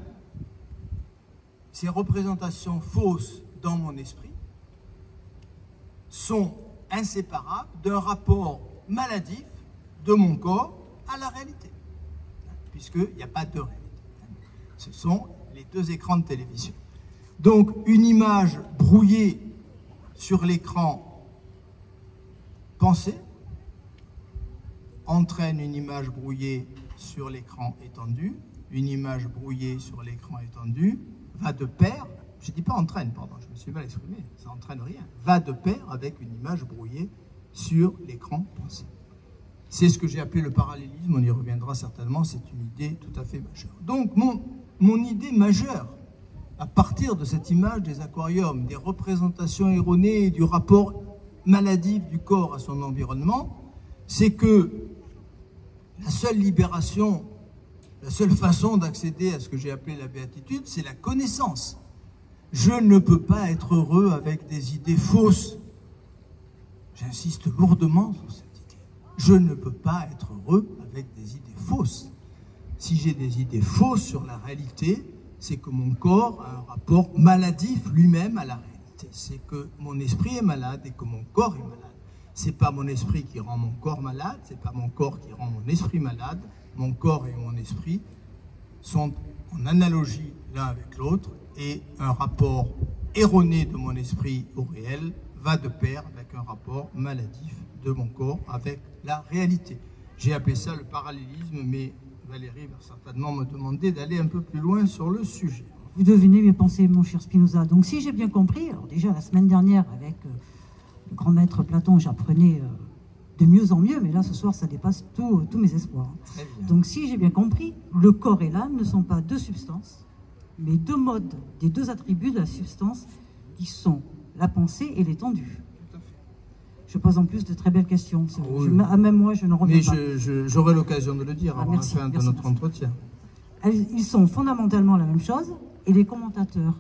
ces représentations fausses dans mon esprit sont inséparables d'un rapport maladif de mon corps à la réalité, puisqu'il n'y a pas de réalité. Ce sont les deux écrans de télévision. Donc, une image brouillée sur l'écran pensé entraîne une image brouillée sur l'écran étendu. Une image brouillée sur l'écran étendu va de pair, je ne dis pas entraîne, pardon, je me suis mal exprimé, ça n'entraîne rien, va de pair avec une image brouillée sur l'écran pensé. C'est ce que j'ai appelé le parallélisme, on y reviendra certainement, c'est une idée tout à fait majeure. Donc mon idée majeure, à partir de cette image des aquariums, des représentations erronées et du rapport maladif du corps à son environnement, c'est que la seule libération La seule façon d'accéder à ce que j'ai appelé la béatitude, c'est la connaissance. Je ne peux pas être heureux avec des idées fausses. J'insiste lourdement sur cette idée. Je ne peux pas être heureux avec des idées fausses. Si j'ai des idées fausses sur la réalité, c'est que mon corps a un rapport maladif lui-même à la réalité. C'est que mon esprit est malade et que mon corps est malade. C'est pas mon esprit qui rend mon corps malade, c'est pas mon corps qui rend mon esprit malade. Mon corps et mon esprit sont en analogie l'un avec l'autre et un rapport erroné de mon esprit au réel va de pair avec un rapport maladif de mon corps avec la réalité. J'ai appelé ça le parallélisme, mais Valérie va certainement me demander d'aller un peu plus loin sur le sujet. Vous devinez mes pensées, mon cher Spinoza. Donc si j'ai bien compris, alors déjà la semaine dernière avec le grand maître Platon, j'apprenais de mieux en mieux, mais là ce soir ça dépasse tous mes espoirs. Donc si j'ai bien compris, le corps et l'âme ne sont pas deux substances, mais deux modes des deux attributs de la substance qui sont la pensée et l'étendue. Je pose en plus de très belles questions. Oui. Même moi, je n'en reviens pas. Mais j'aurai l'occasion de le dire avant la fin de notre entretien. Ils sont fondamentalement la même chose et les commentateurs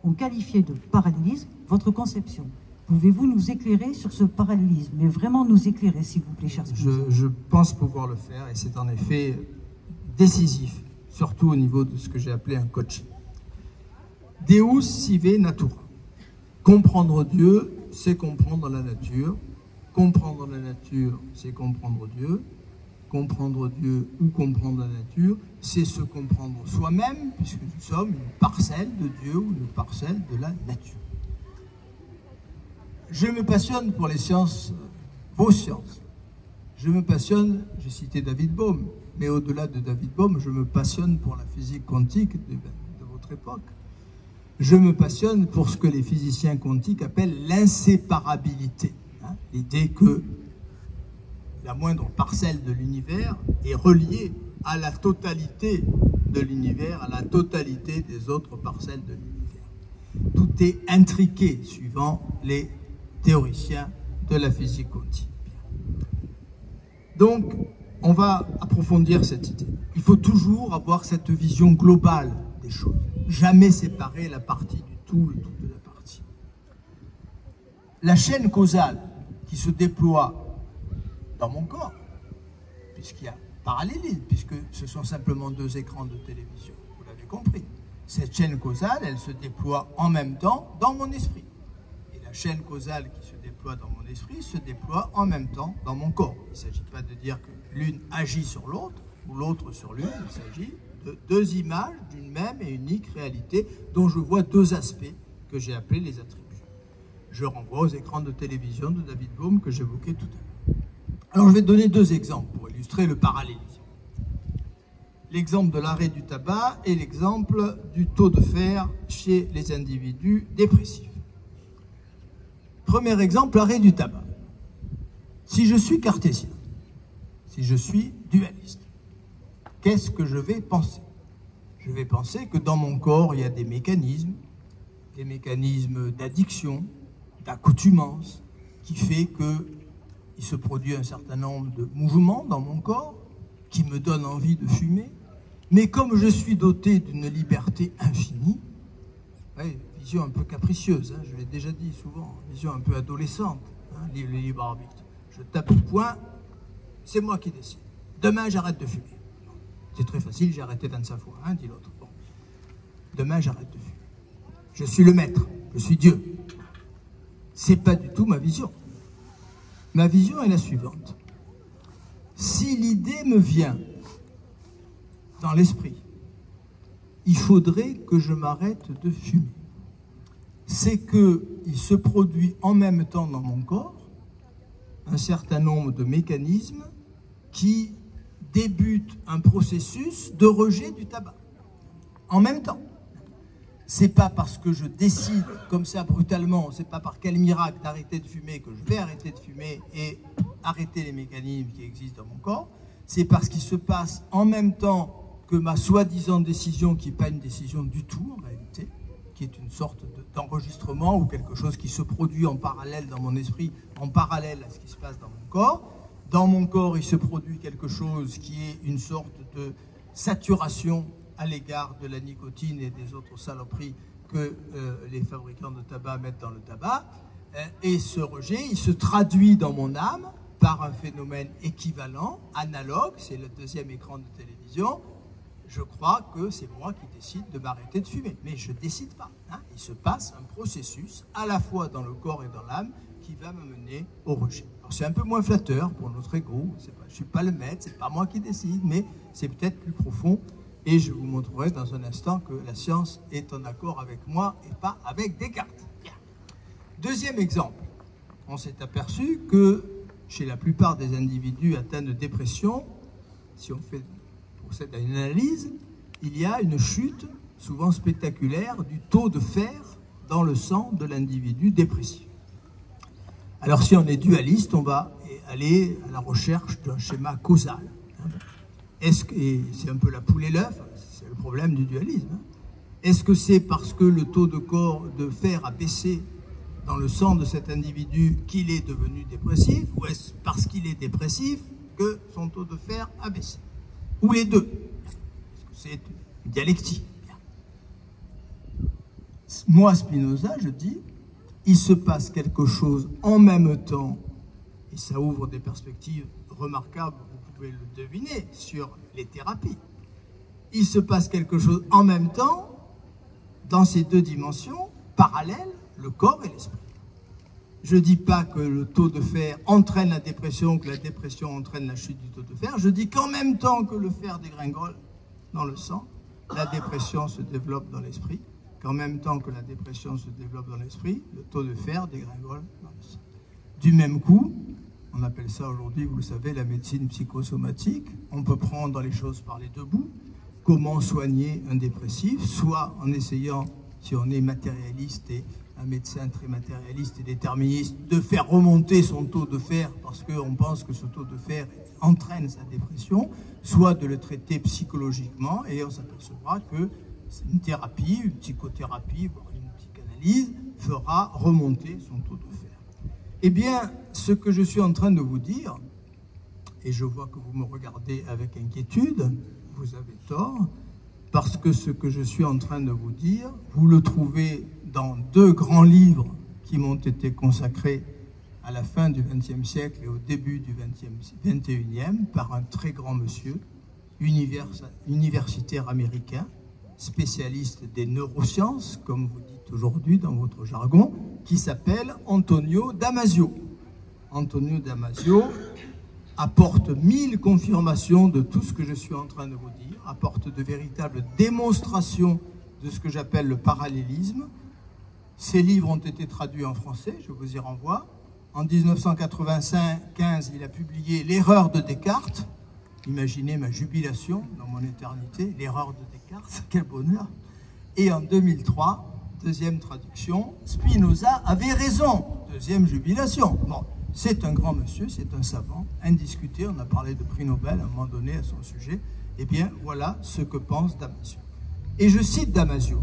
ont qualifié de parallélisme votre conception. Pouvez-vous nous éclairer sur ce parallélisme? Mais vraiment nous éclairer, s'il vous plaît, cher Spinoza. Je pense pouvoir le faire et c'est en effet décisif, surtout au niveau de ce que j'ai appelé un coaching. Deus sive natura. Comprendre Dieu, c'est comprendre la nature. Comprendre la nature, c'est comprendre Dieu. Comprendre Dieu ou comprendre la nature, c'est se comprendre soi-même, puisque nous sommes une parcelle de Dieu ou une parcelle de la nature. Je me passionne pour les sciences, vos sciences. Je me passionne, j'ai cité David Bohm, mais au-delà de David Bohm, je me passionne pour la physique quantique de votre époque. Je me passionne pour ce que les physiciens quantiques appellent l'inséparabilité. L'idée que la moindre parcelle de l'univers est reliée à la totalité de l'univers, à la totalité des autres parcelles de l'univers. Tout est intriqué suivant les théoriciens de la physique quantique. Donc, on va approfondir cette idée. Il faut toujours avoir cette vision globale des choses. Jamais séparer la partie du tout, le tout de la partie. La chaîne causale qui se déploie dans mon corps, puisqu'il y a parallélisme, puisque ce sont simplement deux écrans de télévision, vous l'avez compris. Cette chaîne causale, elle se déploie en même temps dans mon esprit. Et la chaîne causale qui se déploie dans mon esprit se déploie en même temps dans mon corps. Il ne s'agit pas de dire que l'une agit sur l'autre, ou l'autre sur l'une, il s'agit de deux images d'une même et unique réalité dont je vois deux aspects que j'ai appelés les attributs. Je renvoie aux écrans de télévision de David Bohm que j'évoquais tout à l'heure. Alors je vais donner deux exemples pour illustrer le parallélisme. L'exemple de l'arrêt du tabac et l'exemple du taux de fer chez les individus dépressifs. Premier exemple, l'arrêt du tabac. Si je suis cartésien, si je suis dualiste, qu'est-ce que je vais penser? Je vais penser que dans mon corps, il y a des mécanismes d'addiction, d'accoutumance, qui fait qu'il se produit un certain nombre de mouvements dans mon corps qui me donnent envie de fumer. Mais comme je suis doté d'une liberté infinie, vision un peu capricieuse, je l'ai déjà dit souvent, vision un peu adolescente, le libre arbitre. Je tape le poing, c'est moi qui décide. Demain, j'arrête de fumer. C'est très facile, j'ai arrêté 25 fois, dit l'autre. Bon. Demain, j'arrête de fumer. Je suis le maître, je suis Dieu. C'est pas du tout ma vision. Ma vision est la suivante. Si l'idée me vient dans l'esprit, il faudrait que je m'arrête de fumer. C'est qu'il se produit en même temps dans mon corps un certain nombre de mécanismes qui débutent un processus de rejet du tabac. En même temps. C'est pas parce que je décide comme ça brutalement, c'est pas par quel miracle d'arrêter de fumer que je vais arrêter de fumer et arrêter les mécanismes qui existent dans mon corps. C'est parce qu'il se passe en même temps que ma soi-disant décision, qui n'est pas une décision du tout en réalité, qui est une sorte d'enregistrement ou quelque chose qui se produit en parallèle dans mon esprit, en parallèle à ce qui se passe dans mon corps. Dans mon corps, il se produit quelque chose qui est une sorte saturation à l'égard de la nicotine et des autres saloperies que les fabricants de tabac mettent dans le tabac. Et ce rejet, il se traduit dans mon âme par un phénomène équivalent, analogue, c'est le deuxième écran de télévision. Je crois que c'est moi qui décide de m'arrêter de fumer. Mais je ne décide pas. Hein. Il se passe un processus, à la fois dans le corps et dans l'âme, qui va me mener au rejet. C'est un peu moins flatteur pour notre ego. Je ne suis pas le maître, ce n'est pas moi qui décide, mais c'est peut-être plus profond. Et je vous montrerai dans un instant que la science est en accord avec moi et pas avec Descartes. Bien. Deuxième exemple. On s'est aperçu que chez la plupart des individus atteints de dépression, si on procède à une analyse, il y a une chute, souvent spectaculaire, du taux de fer dans le sang de l'individu dépressif. Alors si on est dualiste, on va aller à la recherche d'un schéma causal. Est-ce que, et c'est un peu la poule et l'œuf, c'est le problème du dualisme. Est-ce que c'est parce que le taux de fer a baissé dans le sang de cet individu qu'il est devenu dépressif, ou est-ce parce qu'il est dépressif que son taux de fer a baissé? Ou les deux? Est-ce que c'est une dialectique? Moi, Spinoza, je dis, il se passe quelque chose en même temps, et ça ouvre des perspectives remarquables, vous pouvez le deviner, sur les thérapies. Il se passe quelque chose en même temps, dans ces deux dimensions, parallèles, le corps et l'esprit. Je ne dis pas que le taux de fer entraîne la dépression, que la dépression entraîne la chute du taux de fer. Je dis qu'en même temps que le fer dégringole dans le sang, la dépression se développe dans l'esprit. Qu'en même temps que la dépression se développe dans l'esprit, le taux de fer dégringole dans le sang. Du même coup, on appelle ça aujourd'hui, vous le savez, la médecine psychosomatique. On peut prendre les choses par les deux bouts. Comment soigner un dépressif, soit en essayant, si on est matérialiste et un médecin très matérialiste et déterministe, de faire remonter son taux de fer parce qu'on pense que ce taux de fer entraîne sa dépression, soit de le traiter psychologiquement et on s'apercevra que une thérapie, une psychothérapie, voire une psychanalyse fera remonter son taux de fer. Eh bien, ce que je suis en train de vous dire, et je vois que vous me regardez avec inquiétude, vous avez tort, parce que ce que je suis en train de vous dire, vous le trouvez dans deux grands livres qui m'ont été consacrés à la fin du XXe siècle et au début du XXIe par un très grand monsieur, universitaire américain, spécialiste des neurosciences, comme vous dites aujourd'hui dans votre jargon, qui s'appelle Antonio Damasio. Antonio Damasio apporte 1000 confirmations de tout ce que je suis en train de vous dire, apporte de véritables démonstrations de ce que j'appelle le parallélisme. Ces livres ont été traduits en français, je vous y renvoie. En 1995, il a publié L'erreur de Descartes. Imaginez ma jubilation dans mon éternité, L'erreur de Descartes, quel bonheur. Et en 2003, deuxième traduction, Spinoza avait raison, deuxième jubilation. Bon, c'est un grand monsieur, c'est un savant, indiscuté, on a parlé de prix Nobel à un moment donné à son sujet. Eh bien, voilà ce que pense Damasio. Et je cite Damasio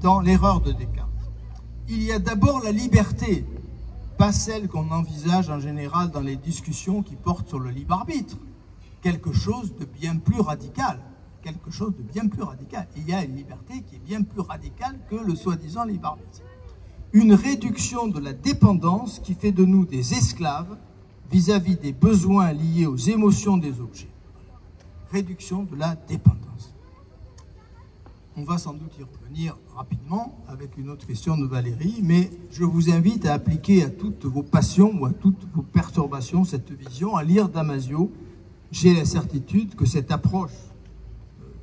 dans L'erreur de Descartes. Il y a d'abord la liberté, pas celle qu'on envisage en général dans les discussions qui portent sur le libre arbitre. Quelque chose de bien plus radical. Quelque chose de bien plus radical. Il y a une liberté qui est bien plus radicale que le soi-disant libre arbitre. Une réduction de la dépendance qui fait de nous des esclaves vis-à-vis des besoins liés aux émotions des objets. Réduction de la dépendance. On va sans doute y revenir rapidement avec une autre question de Valérie, mais je vous invite à appliquer à toutes vos passions ou à toutes vos perturbations cette vision, à lire Damasio. J'ai la certitude que cette approche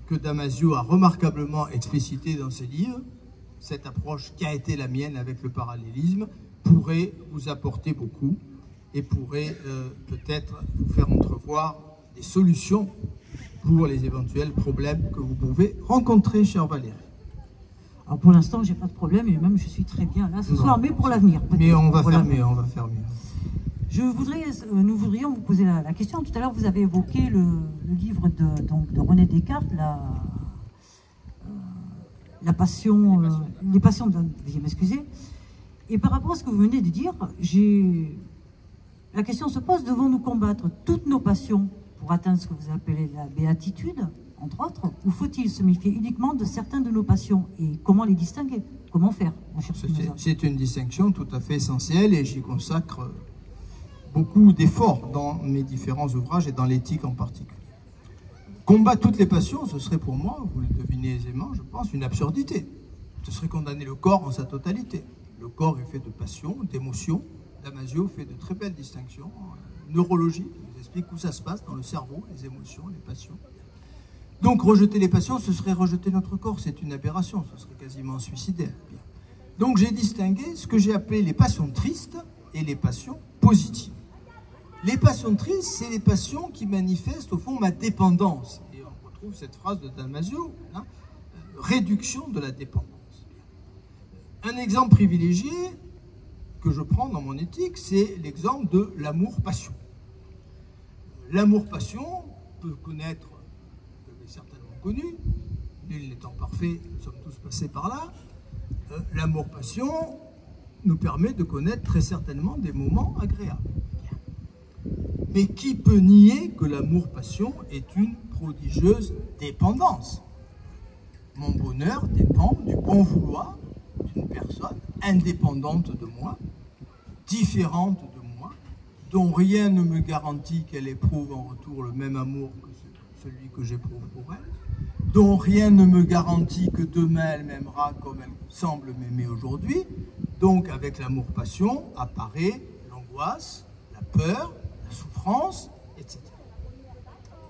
que Damasio a remarquablement explicitée dans ses livres, cette approche qui a été la mienne avec le parallélisme, pourrait vous apporter beaucoup et pourrait peut-être vous faire entrevoir des solutions pour les éventuels problèmes que vous pouvez rencontrer, chère Valérie. Alors pour l'instant, j'ai pas de problème et même je suis très bien là ce soir, mais pour l'avenir. Mais on va faire mieux, on va faire mieux. Nous voudrions vous poser la question. Tout à l'heure, vous avez évoqué le livre de René Descartes, les passions de la vie, m'excusez. Et par rapport à ce que vous venez de dire, la question se pose, devons-nous combattre toutes nos passions pour atteindre ce que vous appelez la béatitude, entre autres, ou faut-il se méfier uniquement de certains de nos passions? Et comment les distinguer? Comment faire, mon cher Spinoza? C'est une distinction tout à fait essentielle et j'y consacre beaucoup d'efforts dans mes différents ouvrages et dans l'éthique en particulier. Combattre toutes les passions, ce serait pour moi, vous le devinez aisément, je pense, une absurdité. Ce serait condamner le corps en sa totalité. Le corps est fait de passions, d'émotions. Damasio fait de très belles distinctions neurologiques. Il nous explique où ça se passe dans le cerveau, les émotions, les passions. Donc rejeter les passions, ce serait rejeter notre corps. C'est une aberration, ce serait quasiment suicidaire. Donc j'ai distingué ce que j'ai appelé les passions tristes et les passions positives. Les passions tristes, c'est les passions qui manifestent au fond ma dépendance. Et on retrouve cette phrase de Damasio, hein, réduction de la dépendance. Un exemple privilégié que je prends dans mon éthique, c'est l'exemple de l'amour-passion. L'amour-passion peut connaître, vous l'avez certainement connu, nul n'étant parfait, nous sommes tous passés par là. L'amour-passion nous permet de connaître très certainement des moments agréables. Mais qui peut nier que l'amour-passion est une prodigieuse dépendance? Mon bonheur dépend du bon vouloir d'une personne indépendante de moi, différente de moi, dont rien ne me garantit qu'elle éprouve en retour le même amour que celui que j'éprouve pour elle, dont rien ne me garantit que demain elle m'aimera comme elle semble m'aimer aujourd'hui. Donc avec l'amour-passion apparaît l'angoisse, la peur, la souffrance, etc.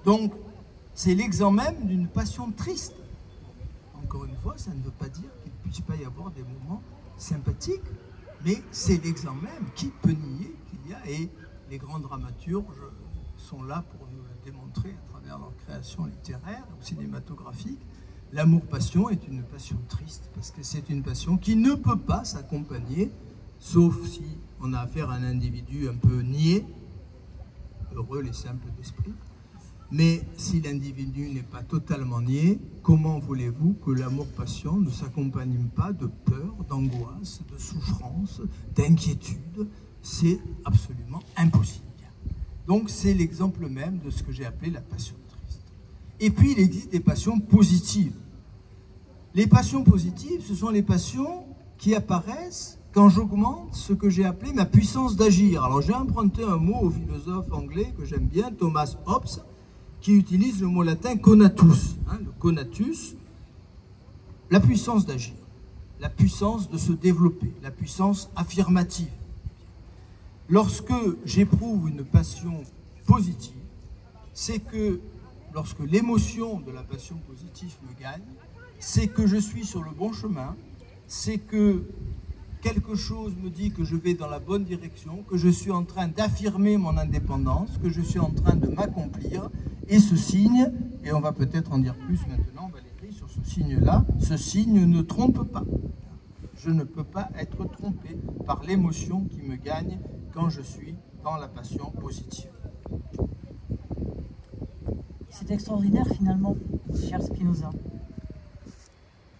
Donc c'est l'exemple même d'une passion triste. Encore une fois, ça ne veut pas dire qu'il ne puisse pas y avoir des moments sympathiques, mais c'est l'exemple même. Qui peut nier qu'il y a, et les grands dramaturges sont là pour nous le démontrer à travers leur création littéraire ou cinématographique. L'amour-passion est une passion triste, parce que c'est une passion qui ne peut pas s'accompagner, sauf si on a affaire à un individu un peu niais, heureux les simples d'esprit. Mais si l'individu n'est pas totalement niais, comment voulez-vous que l'amour-passion ne s'accompagne pas de peur, d'angoisse, de souffrance, d'inquiétude? C'est absolument impossible. Donc c'est l'exemple même de ce que j'ai appelé la passion triste. Et puis il existe des passions positives. Les passions positives, ce sont les passions qui apparaissent quand j'augmente ce que j'ai appelé ma puissance d'agir. Alors j'ai emprunté un mot au philosophe anglais que j'aime bien, Thomas Hobbes, qui utilise le mot latin conatus. Le conatus, la puissance d'agir, la puissance de se développer, la puissance affirmative. Lorsque j'éprouve une passion positive, c'est que lorsque l'émotion de la passion positive me gagne, c'est que je suis sur le bon chemin, c'est que quelque chose me dit que je vais dans la bonne direction, que je suis en train d'affirmer mon indépendance, que je suis en train de m'accomplir. Et ce signe, et on va peut-être en dire plus maintenant, Valérie, sur ce signe-là, ce signe ne trompe pas. Je ne peux pas être trompé par l'émotion qui me gagne quand je suis dans la passion positive. C'est extraordinaire finalement, cher Spinoza.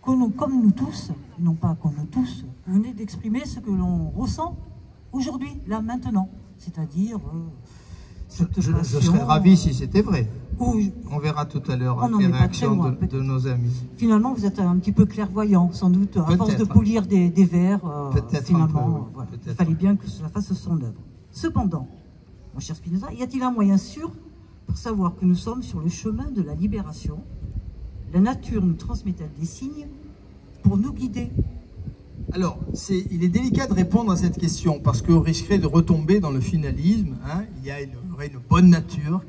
Comme nous tous, non pas comme nous tous, vous venez d'exprimer ce que l'on ressent aujourd'hui, là, maintenant. C'est-à-dire je serais ravi si c'était vrai. On verra tout à l'heure les réactions de nos amis. Finalement, vous êtes un petit peu clairvoyant, sans doute, à force de polir des vers. Finalement, voilà. Il fallait bien que cela fasse son œuvre. Cependant, mon cher Spinoza, y a-t-il un moyen sûr pour savoir que nous sommes sur le chemin de la libération? La nature nous transmet-elle des signes pour nous guider? Alors, il est délicat de répondre à cette question parce qu'on risquerait de retomber dans le finalisme. Il y aurait une bonne nature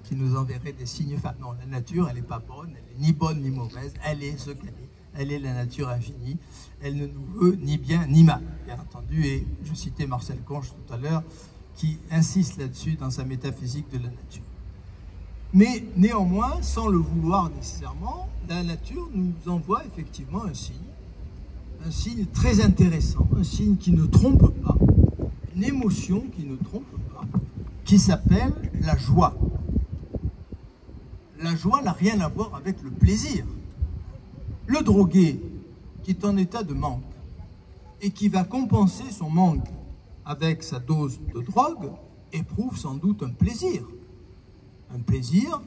qui nous enverrait des signes. Enfin, non, la nature, elle n'est pas bonne, elle n'est ni bonne ni mauvaise, elle est ce qu'elle est. Elle est la nature infinie, elle ne nous veut ni bien ni mal, bien entendu. Et je citais Marcel Conche tout à l'heure, qui insiste là-dessus dans sa métaphysique de la nature. Mais néanmoins, sans le vouloir nécessairement, la nature nous envoie effectivement un signe très intéressant, un signe qui ne trompe pas, une émotion qui ne trompe pas, qui s'appelle la joie. La joie n'a rien à voir avec le plaisir. Le drogué qui est en état de manque et qui va compenser son manque avec sa dose de drogue éprouve sans doute un plaisir. Un plaisir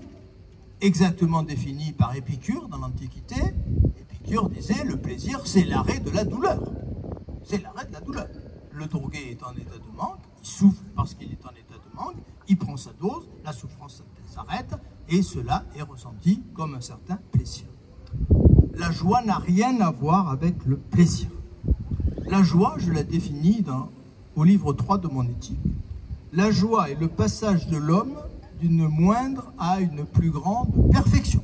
exactement défini par Épicure dans l'Antiquité. Épicure disait le plaisir, c'est l'arrêt de la douleur. C'est l'arrêt de la douleur. Le drogué est en état de manque, il souffre parce qu'il est en état de manque, il prend sa dose, la souffrance s'arrête et cela est ressenti comme un certain plaisir. La joie n'a rien à voir avec le plaisir. La joie, je la définis au livre 3 de mon éthique. La joie est le passage de l'homme d'une moindre à une plus grande perfection.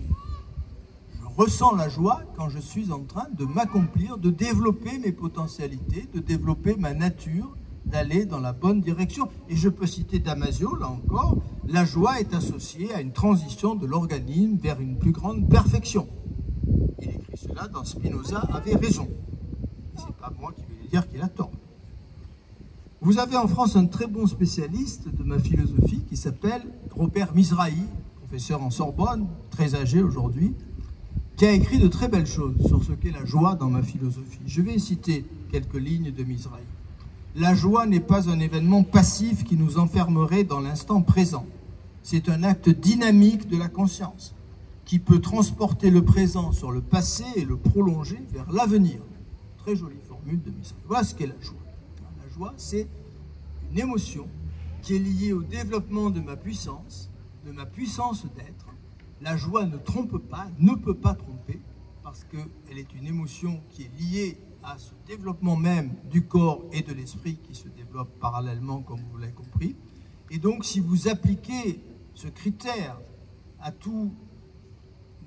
Je ressens la joie quand je suis en train de m'accomplir, de développer mes potentialités, de développer ma nature, d'aller dans la bonne direction. Et je peux citer Damasio, là encore, la joie est associée à une transition de l'organisme vers une plus grande perfection. Il écrit cela dans Spinoza avait raison. Ce n'est pas moi qui vais lui dire qu'il a tort. Vous avez en France un très bon spécialiste de ma philosophie qui s'appelle Robert Mizrahi, professeur en Sorbonne, très âgé aujourd'hui, qui a écrit de très belles choses sur ce qu'est la joie dans ma philosophie. Je vais citer quelques lignes de Mizrahi. La joie n'est pas un événement passif qui nous enfermerait dans l'instant présent. C'est un acte dynamique de la conscience qui peut transporter le présent sur le passé et le prolonger vers l'avenir. Très jolie formule de Mizrahi. Voilà ce qu'est la joie. La joie, c'est une émotion qui est liée au développement de ma puissance d'être. La joie ne trompe pas, ne peut pas tromper, parce qu'elle est une émotion qui est liée à ce développement même du corps et de l'esprit qui se développe parallèlement, comme vous l'avez compris. Et donc, si vous appliquez ce critère à tous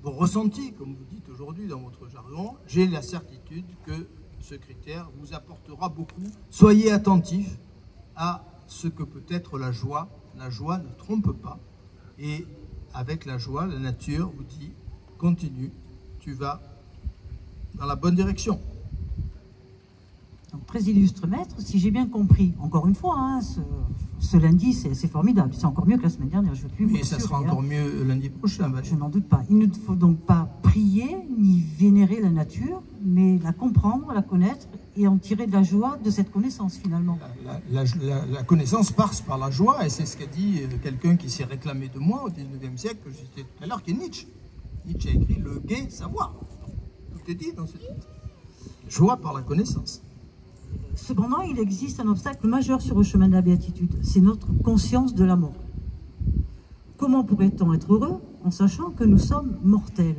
vos ressentis, comme vous dites aujourd'hui dans votre jargon, j'ai la certitude que ce critère vous apportera beaucoup. Soyez attentifs à ce que peut être la joie. La joie ne trompe pas. Et avec la joie, la nature vous dit, continue, tu vas dans la bonne direction. Donc, très illustre maître, si j'ai bien compris, encore une fois, hein, ce lundi, c'est formidable. C'est encore mieux que la semaine dernière, je veux plus vous Et ça sera encore mieux lundi prochain. Je n'en doute pas. Il ne faut donc pas prier ni vénérer la nature, mais la comprendre, la connaître et en tirer de la joie de cette connaissance finalement. La connaissance passe par la joie, et c'est ce qu'a dit quelqu'un qui s'est réclamé de moi au 19e siècle, que je citais tout à l'heure, qui est Nietzsche. Nietzsche a écrit le gai savoir. Tout est dit dans ce titre. Joie par la connaissance. Cependant, il existe un obstacle majeur sur le chemin de la béatitude, c'est notre conscience de la mort. Comment pourrait-on être heureux en sachant que nous sommes mortels?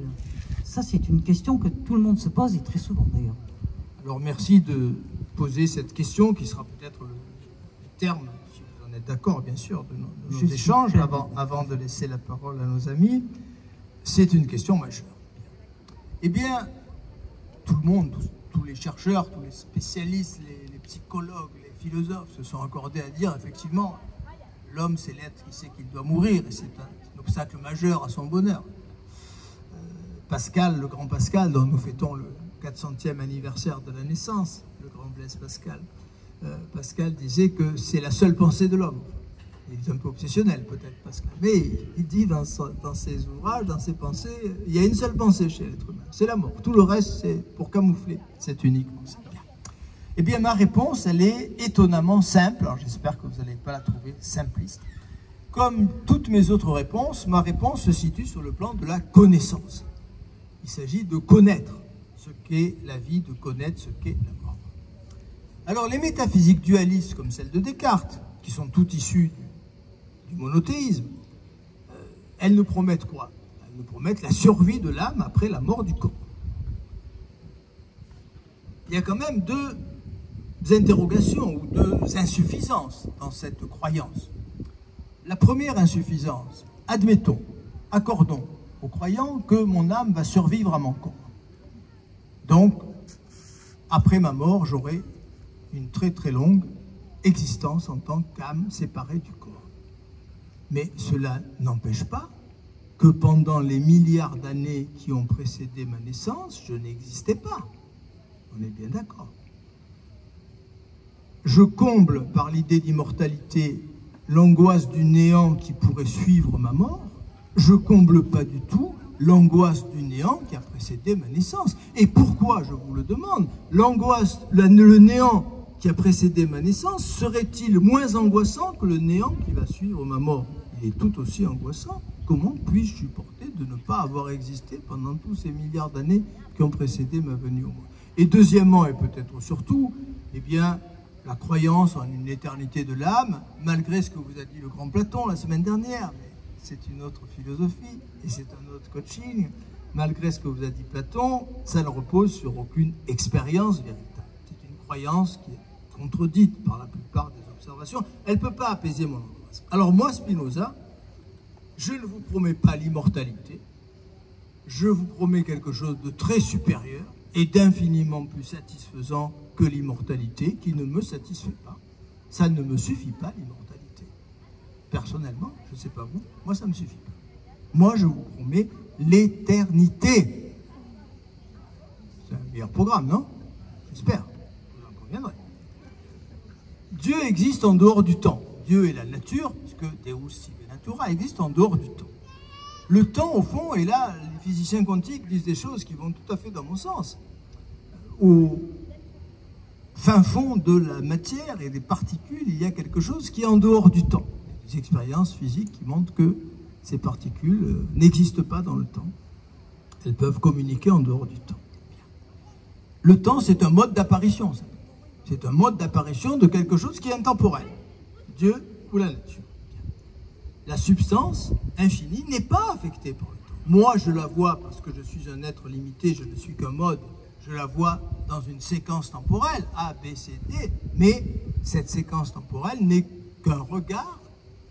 Ça, c'est une question que tout le monde se pose, et très souvent d'ailleurs. Alors merci de poser cette question, qui sera peut-être le terme, si vous en êtes d'accord bien sûr, de nos échanges, avant de laisser la parole à nos amis. C'est une question majeure. Eh bien, tout le monde, tous les chercheurs, tous les spécialistes, les psychologues, les philosophes se sont accordés à dire effectivement, l'homme c'est l'être qui sait qu'il doit mourir, et c'est un obstacle majeur à son bonheur. Pascal, le grand Pascal, dont nous fêtons le 400e anniversaire de la naissance, le grand Blaise Pascal, Pascal disait que c'est la seule pensée de l'homme. Il est un peu obsessionnel peut-être, Pascal, mais il dit dans ses ouvrages, dans ses pensées, il y a une seule pensée chez l'être humain, c'est la mort. Tout le reste, c'est pour camoufler cette unique pensée. Eh bien, ma réponse, elle est étonnamment simple. Alors, j'espère que vous n'allez pas la trouver simpliste. Comme toutes mes autres réponses, ma réponse se situe sur le plan de la connaissance. Il s'agit de connaître ce qu'est la vie, de connaître ce qu'est la mort. Alors, les métaphysiques dualistes, comme celle de Descartes, qui sont toutes issues du monothéisme, elles nous promettent quoi? Elles nous promettent la survie de l'âme après la mort du corps. Il y a quand même deux interrogations ou deux insuffisances dans cette croyance. La première insuffisance, admettons, accordons aux croyants que mon âme va survivre à mon corps. Donc, après ma mort, j'aurai une très très longue existence en tant qu'âme séparée du corps. Mais cela n'empêche pas que pendant les milliards d'années qui ont précédé ma naissance, je n'existais pas. On est bien d'accord. Je comble par l'idée d'immortalité l'angoisse du néant qui pourrait suivre ma mort. Je comble pas du tout l'angoisse du néant qui a précédé ma naissance. Et pourquoi, je vous le demande, l'angoisse, le néant qui a précédé ma naissance serait-il moins angoissant que le néant qui va suivre ma mort? Il est tout aussi angoissant. Comment puis-je supporter de ne pas avoir existé pendant tous ces milliards d'années qui ont précédé ma venue au monde. Et deuxièmement, et peut-être surtout, eh bien, la croyance en une éternité de l'âme, malgré ce que vous a dit le grand Platon la semaine dernière, mais c'est une autre philosophie et c'est un autre coaching, malgré ce que vous a dit Platon, ça ne repose sur aucune expérience véritable. C'est une croyance qui est contredite par la plupart des observations. Elle ne peut pas apaiser mon angoisse. Alors moi, Spinoza, je ne vous promets pas l'immortalité, je vous promets quelque chose de très supérieur et d'infiniment plus satisfaisant que l'immortalité, qui ne me satisfait pas. Ça ne me suffit pas, l'immortalité. Personnellement, je ne sais pas vous, moi ça ne me suffit pas. Moi, je vous promets l'éternité. C'est un meilleur programme, non? J'espère, vous en conviendrez. Dieu existe en dehors du temps. Dieu et la nature, puisque Deus sive natura, existe en dehors du temps. Le temps, au fond, et là, les physiciens quantiques disent des choses qui vont tout à fait dans mon sens. Au fin fond de la matière et des particules, il y a quelque chose qui est en dehors du temps. Il y a des expériences physiques qui montrent que ces particules n'existent pas dans le temps. Elles peuvent communiquer en dehors du temps. Le temps, c'est un mode d'apparition. C'est un mode d'apparition de quelque chose qui est intemporel. Dieu ou la nature. La substance infinie n'est pas affectée par le temps. Moi, je la vois parce que je suis un être limité, je ne suis qu'un mode, je la vois dans une séquence temporelle, A, B, C, D, mais cette séquence temporelle n'est qu'un regard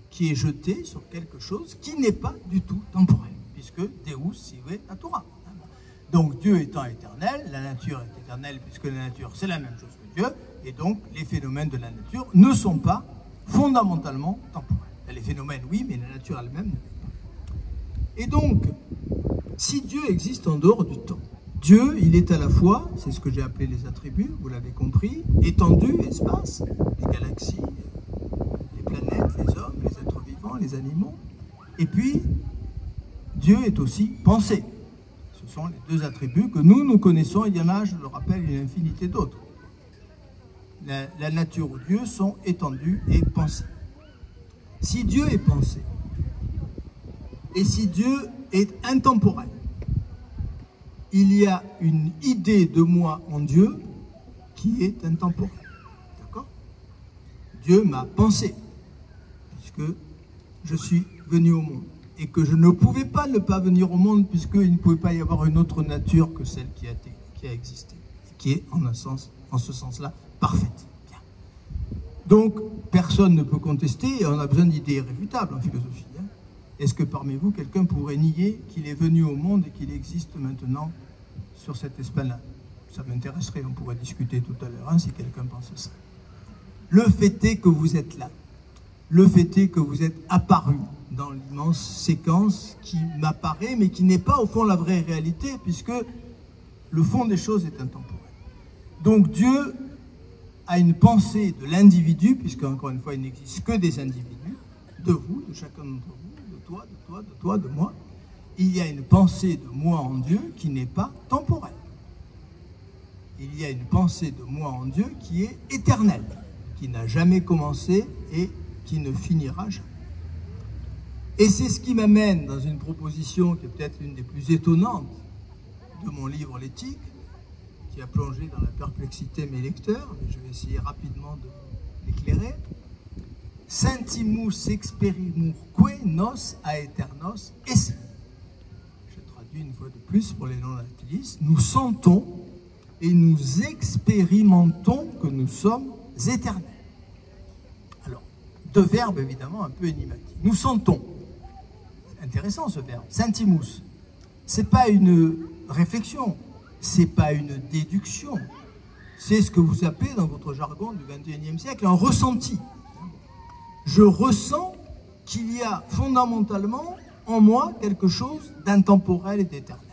qui est jeté sur quelque chose qui n'est pas du tout temporel, puisque Deus sive natura. Donc Dieu étant éternel, la nature est éternelle, puisque la nature c'est la même chose que Dieu, et donc les phénomènes de la nature ne sont pas fondamentalement temporels. Les phénomènes, oui, mais la nature elle-même ne l'est pas. Et donc, si Dieu existe en dehors du temps, Dieu, il est à la fois, c'est ce que j'ai appelé les attributs, vous l'avez compris, étendue, espace, les galaxies, les planètes, les hommes, les êtres vivants, les animaux. Et puis, Dieu est aussi pensée. Ce sont les deux attributs que nous connaissons. Il y en a, je le rappelle, une infinité d'autres. La nature ou Dieu sont étendus et pensés. Si Dieu est pensé, et si Dieu est intemporel, il y a une idée de moi en Dieu qui est intemporelle. D'accord? Dieu m'a pensé, puisque je suis venu au monde, et que je ne pouvais pas ne pas venir au monde, puisqu'il ne pouvait pas y avoir une autre nature que celle qui a existé, et qui est en ce sens-là parfaite. Donc, personne ne peut contester, et on a besoin d'idées irréfutables en philosophie. Est-ce que parmi vous, quelqu'un pourrait nier qu'il est venu au monde et qu'il existe maintenant sur cette esplanade? Ça m'intéresserait, on pourrait discuter tout à l'heure, si quelqu'un pense ça. Le fait est que vous êtes là. Le fait est que vous êtes apparu dans l'immense séquence qui m'apparaît, mais qui n'est pas au fond la vraie réalité, puisque le fond des choses est intemporel. Donc Dieu à une pensée de l'individu, puisque encore une fois il n'existe que des individus, de vous, de chacun d'entre vous, de toi, de toi, de toi, de moi, il y a une pensée de moi en Dieu qui n'est pas temporelle. Il y a une pensée de moi en Dieu qui est éternelle, qui n'a jamais commencé et qui ne finira jamais. Et c'est ce qui m'amène dans une proposition qui est peut-être l'une des plus étonnantes de mon livre L'éthique, qui a plongé dans la perplexité mes lecteurs, mais je vais essayer rapidement de l'éclairer. Sentimus experimurque nos aeternos esse. Je traduis une fois de plus pour les non-latinistes. Nous sentons et nous expérimentons que nous sommes éternels. Alors, deux verbes évidemment un peu énigmatiques. Nous sentons. Intéressant ce verbe. Sentimus. C'est pas une réflexion. C'est pas une déduction, c'est ce que vous appelez dans votre jargon du XXIe siècle un ressenti. Je ressens qu'il y a fondamentalement en moi quelque chose d'intemporel et d'éternel.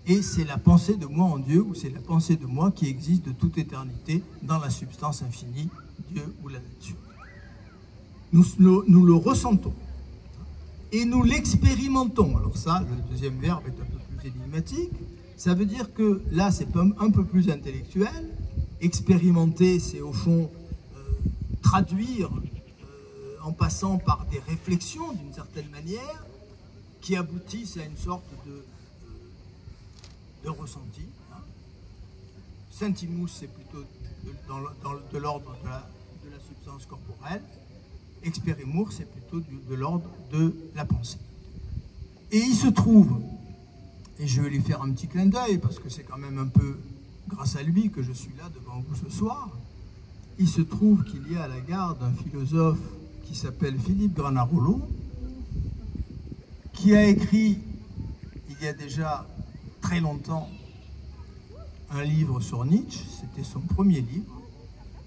Et c'est la pensée de moi en Dieu, ou c'est la pensée de moi qui existe de toute éternité dans la substance infinie, Dieu ou la nature. Nous le ressentons. Et nous l'expérimentons. Alors ça, le deuxième verbe est un peu plus énigmatique. Ça veut dire que là, c'est un peu plus intellectuel. Expérimenter, c'est au fond traduire en passant par des réflexions d'une certaine manière qui aboutissent à une sorte de ressenti. Sentimus, c'est plutôt de l'ordre de la substance corporelle. Experimur, c'est plutôt de l'ordre de la pensée. Et il se trouve, et je vais lui faire un petit clin d'œil, parce que c'est quand même un peu grâce à lui que je suis là devant vous ce soir, il se trouve qu'il y a à la gare un philosophe qui s'appelle Philippe Granarolo, qui a écrit, il y a déjà très longtemps, un livre sur Nietzsche, c'était son premier livre,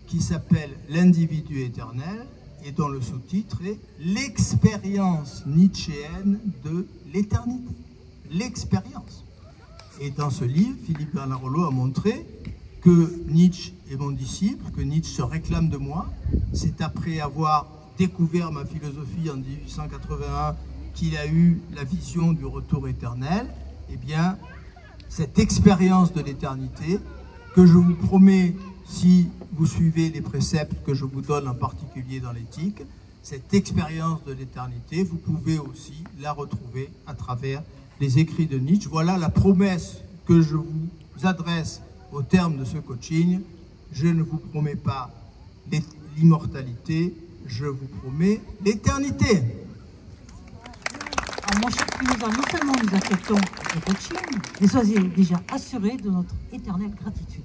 qui s'appelle L'individu éternel, et dont le sous-titre est L'expérience nietzschéenne de l'éternité. L'expérience. Et dans ce livre, Philippe Granarolo a montré que Nietzsche est mon disciple, que Nietzsche se réclame de moi. C'est après avoir découvert ma philosophie en 1881 qu'il a eu la vision du retour éternel. Eh bien, cette expérience de l'éternité que je vous promets, si vous suivez les préceptes que je vous donne en particulier dans l'éthique, cette expérience de l'éternité, vous pouvez aussi la retrouver à travers les écrits de Nietzsche. Voilà la promesse que je vous adresse au terme de ce coaching. Je ne vous promets pas l'immortalité, je vous promets l'éternité. Alors, mon cher Spinoza, non seulement nous acceptons ce coaching, mais soyez déjà assurés de notre éternelle gratitude.